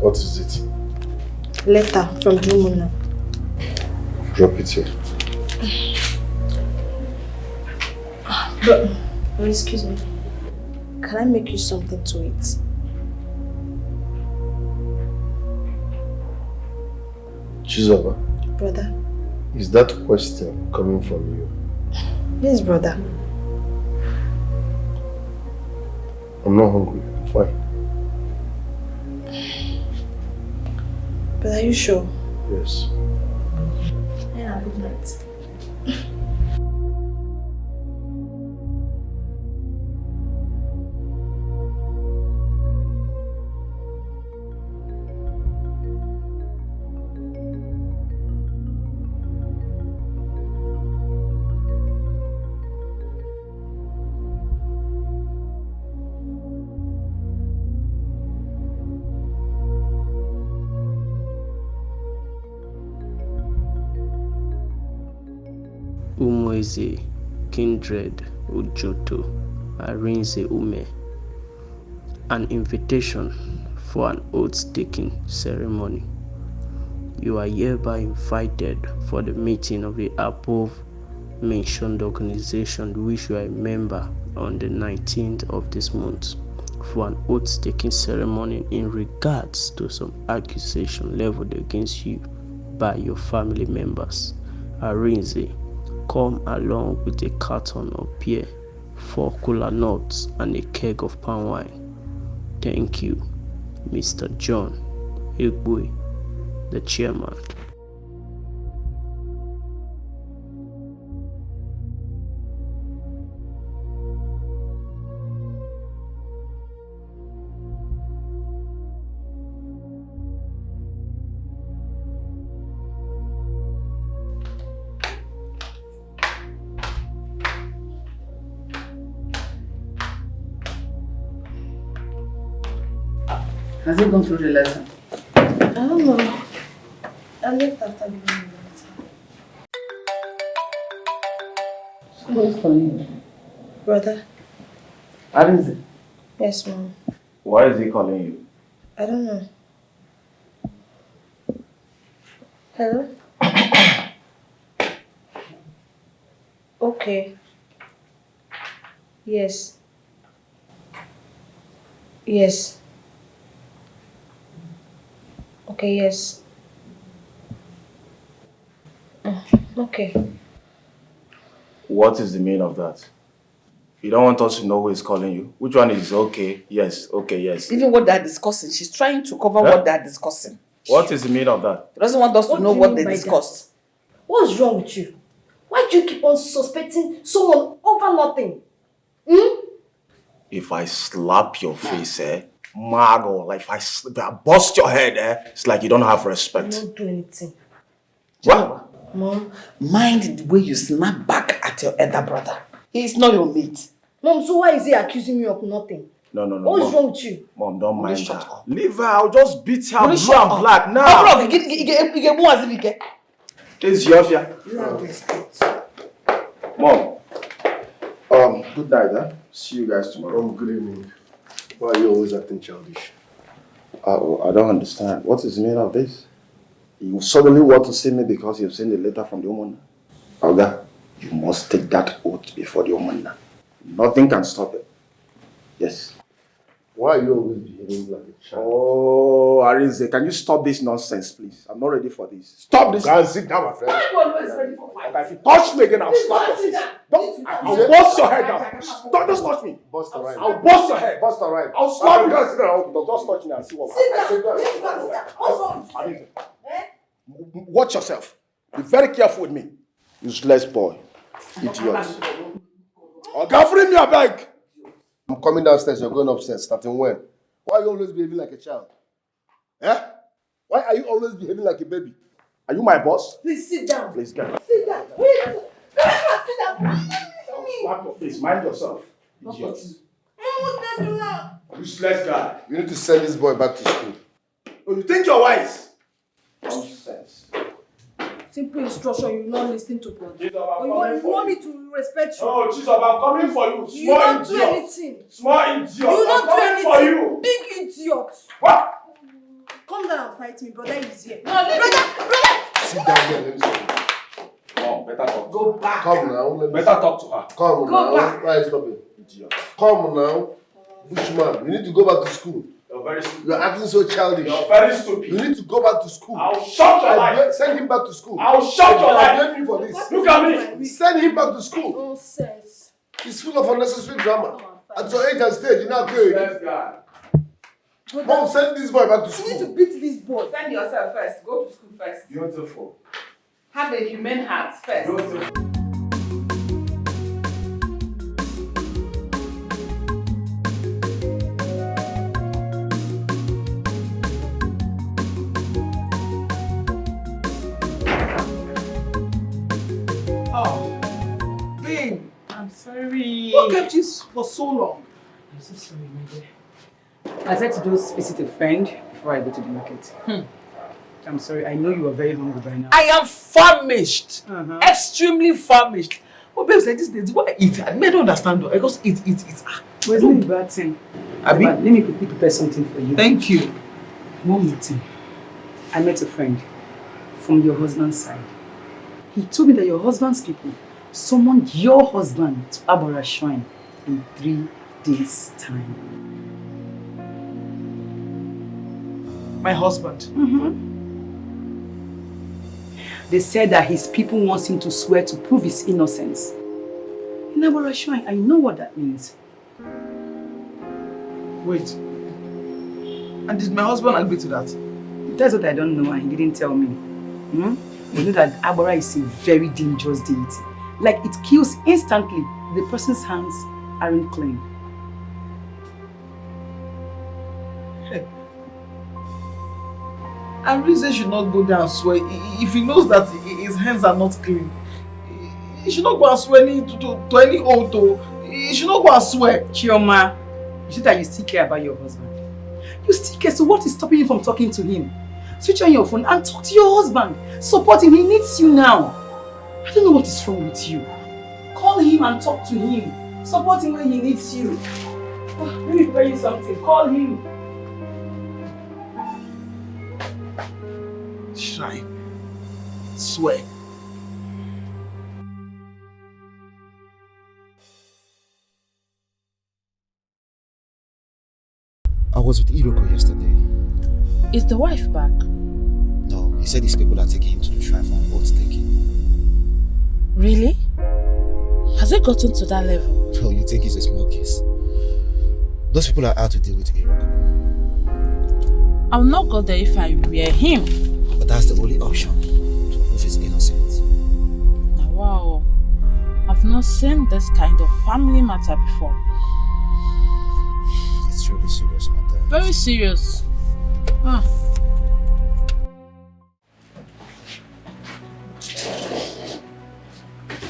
What is it? Letter from Jumuna. Drop it here. But excuse me. Can I make you something to eat? Chizoba, Brother? is that question coming from you? Yes, brother. I'm not hungry. I'm fine. But are you sure? Yes. Yeah, good night. Moise, Kindred, Ujoto, Arinze Ume. An invitation for an oath-taking ceremony. You are hereby invited for the meeting of the above-mentioned organization which you are a member on the 19th of this month for an oath-taking ceremony in regards to some accusation leveled against you by your family members. Arinze, come along with a carton of beer, 4 kola nuts, and a keg of palm wine. Thank you, Mr. John Egwe, the chairman. Has he gone through the letter? I don't know. I left after giving the letter. Who is calling you? Brother. Arinze, Yes, Mom. Why is he calling you? I don't know. Hello? Okay. Yes. Yes. Okay, yes. Okay. What is the meaning of that? You don't want us to know who is calling you? Which one is okay, yes, okay, yes? Even what they're discussing, she's trying to cover what they're discussing. What is the meaning of that? She doesn't want us to know what they discussed. What's wrong with you? Why do you keep on suspecting someone over nothing? If I slap your face, Margo, like if I bust your head, it's like you don't have respect. Don't do anything. What? Mom, mind the way you snap back at your elder brother. He is not your mate. Mom, so why is he accusing me of nothing? No. What's Mom. wrong with you? Mom, don't mind her. Leave her, I'll just beat her blue and black now. This is Yofia. You have respect. Mom. Good night, See you guys tomorrow. Good evening. Why are you always acting childish? I don't understand. What is the meaning of this? You suddenly want to see me because you've seen the letter from the woman. Oga, you must take that oath before the woman now. Nothing can stop it. Yes. Why are you always behaving like a child? Oh, Arinze, can you stop this nonsense, please? I'm not ready for this. Stop this. Guys, sit down, my friend. Why are you always ready for fight? Okay, if you touch me again, I'll slap your face. I'll bust your head down. Don't just touch me. Bust the right. I'll bust your head. Bust the right. I'll slap you. Sit down. Just touch me and see what Sit happens. down. What's wrong with you? Watch yourself. Be very careful with me. Useless boy. Idiot. Okay, free me, I beg. I'm coming downstairs, you're going upstairs. Starting when? Why are you always behaving like a child? Why are you always behaving like a baby? Are you my boss? Please sit down. Please get up. Sit down. Wait. Sit down. Slap your face. Mind yourself. Idiot. Useless guy. You need to send this boy back to school. Oh, you think you're wise? Nonsense. Simple instruction, you not listen to God. You want me to respect you? Oh, Jesus, I'm coming for you. You don't do anything. Small idiot. You don't do anything. For you. Big idiot. What? Come down and fight me, brother is here. No, brother. Sit down here, let me see. Come, better talk. Go back. Come now. Better talk to her. Come Go now. back. Why are you stopping? Idiot. Come now. Bushman, you need to go back to school. You're very stupid. You're acting so childish. You're very stupid. You need to go back to school. I'll shut your life. Send him back to school. I'll shut your life. Blame me for this. Look at me. Send him back to school. Nonsense. He's full of unnecessary drama. At your age and stage, you're not good. Useless guy. Mom, send this boy back to You school. need to beat this boy. Send yourself first. Go to school first. Beautiful. Have a human heart first. Beautiful. I'm sorry. What kept you for so long? I'm so sorry, my dear. I said to just visit a friend before I go to the market. I'm sorry, I know you are very hungry by now. I am famished. Extremely famished. Oh, babes, like this, why eat? I don't understand. I just eat. Well, it's not a bad thing. Abi? Let me quickly prepare something for you. Thank you. One more thing. I met a friend from your husband's side. He told me that your husband's people summoned your husband to Abora Shrine in 3 days' time. My husband? They said that his people want him to swear to prove his innocence. In Abora Shrine, I know what that means. Wait. And did my husband agree to that? That's what I don't know and he didn't tell me. You know that Abora is a very dangerous deity. Like it kills instantly. The person's hands aren't clean. Hey. Arinze should not go there and swear. If he knows that his hands are not clean, he should not go and swear to any oath. He should not go and swear. Chioma, you said that you still care about your husband. You still care, so what is stopping you from talking to him? Switch on your phone and talk to your husband. Support him, he needs you now. I don't know what is wrong with you. Call him and talk to him. Support him when he needs you. Let me tell you something, call him. Shrine. Swear. I was with Iroko yesterday. Is the wife back? No, he said his people are taking him to the shrine for an oath taking. Really? Has it gotten to that level? Well, you think it's a small case. Those people are out to deal with Iroko. I'll not go there if I were him. But that's the only option to prove his innocence. Now, wow. I've not seen this kind of family matter before. It's really serious matter. Very serious. Ah.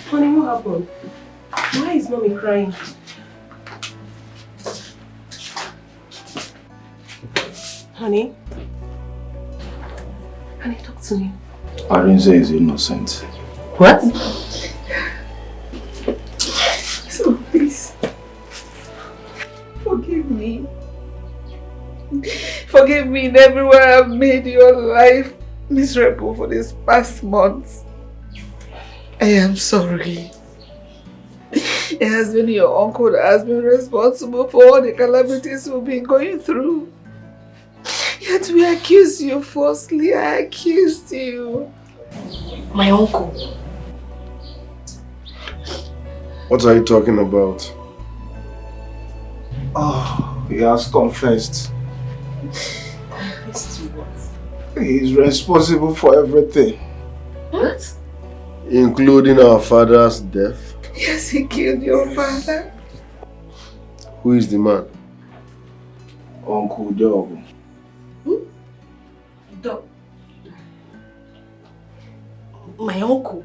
Honey, what happened? Why is mommy crying? Honey? Honey, talk to me. Arinze is innocent. What? So please, forgive me. Forgive me in every way I've made your life miserable for these past months. I am sorry. It has been your uncle that has been responsible for all the calamities we've been going through. Yet we accused you falsely. I accused you. My uncle. What are you talking about? Oh, he has confessed. Confessed to what? He is responsible for everything. What? Including our father's death? Yes, he killed your father. Who is the man? Uncle Dog. Dog. My uncle.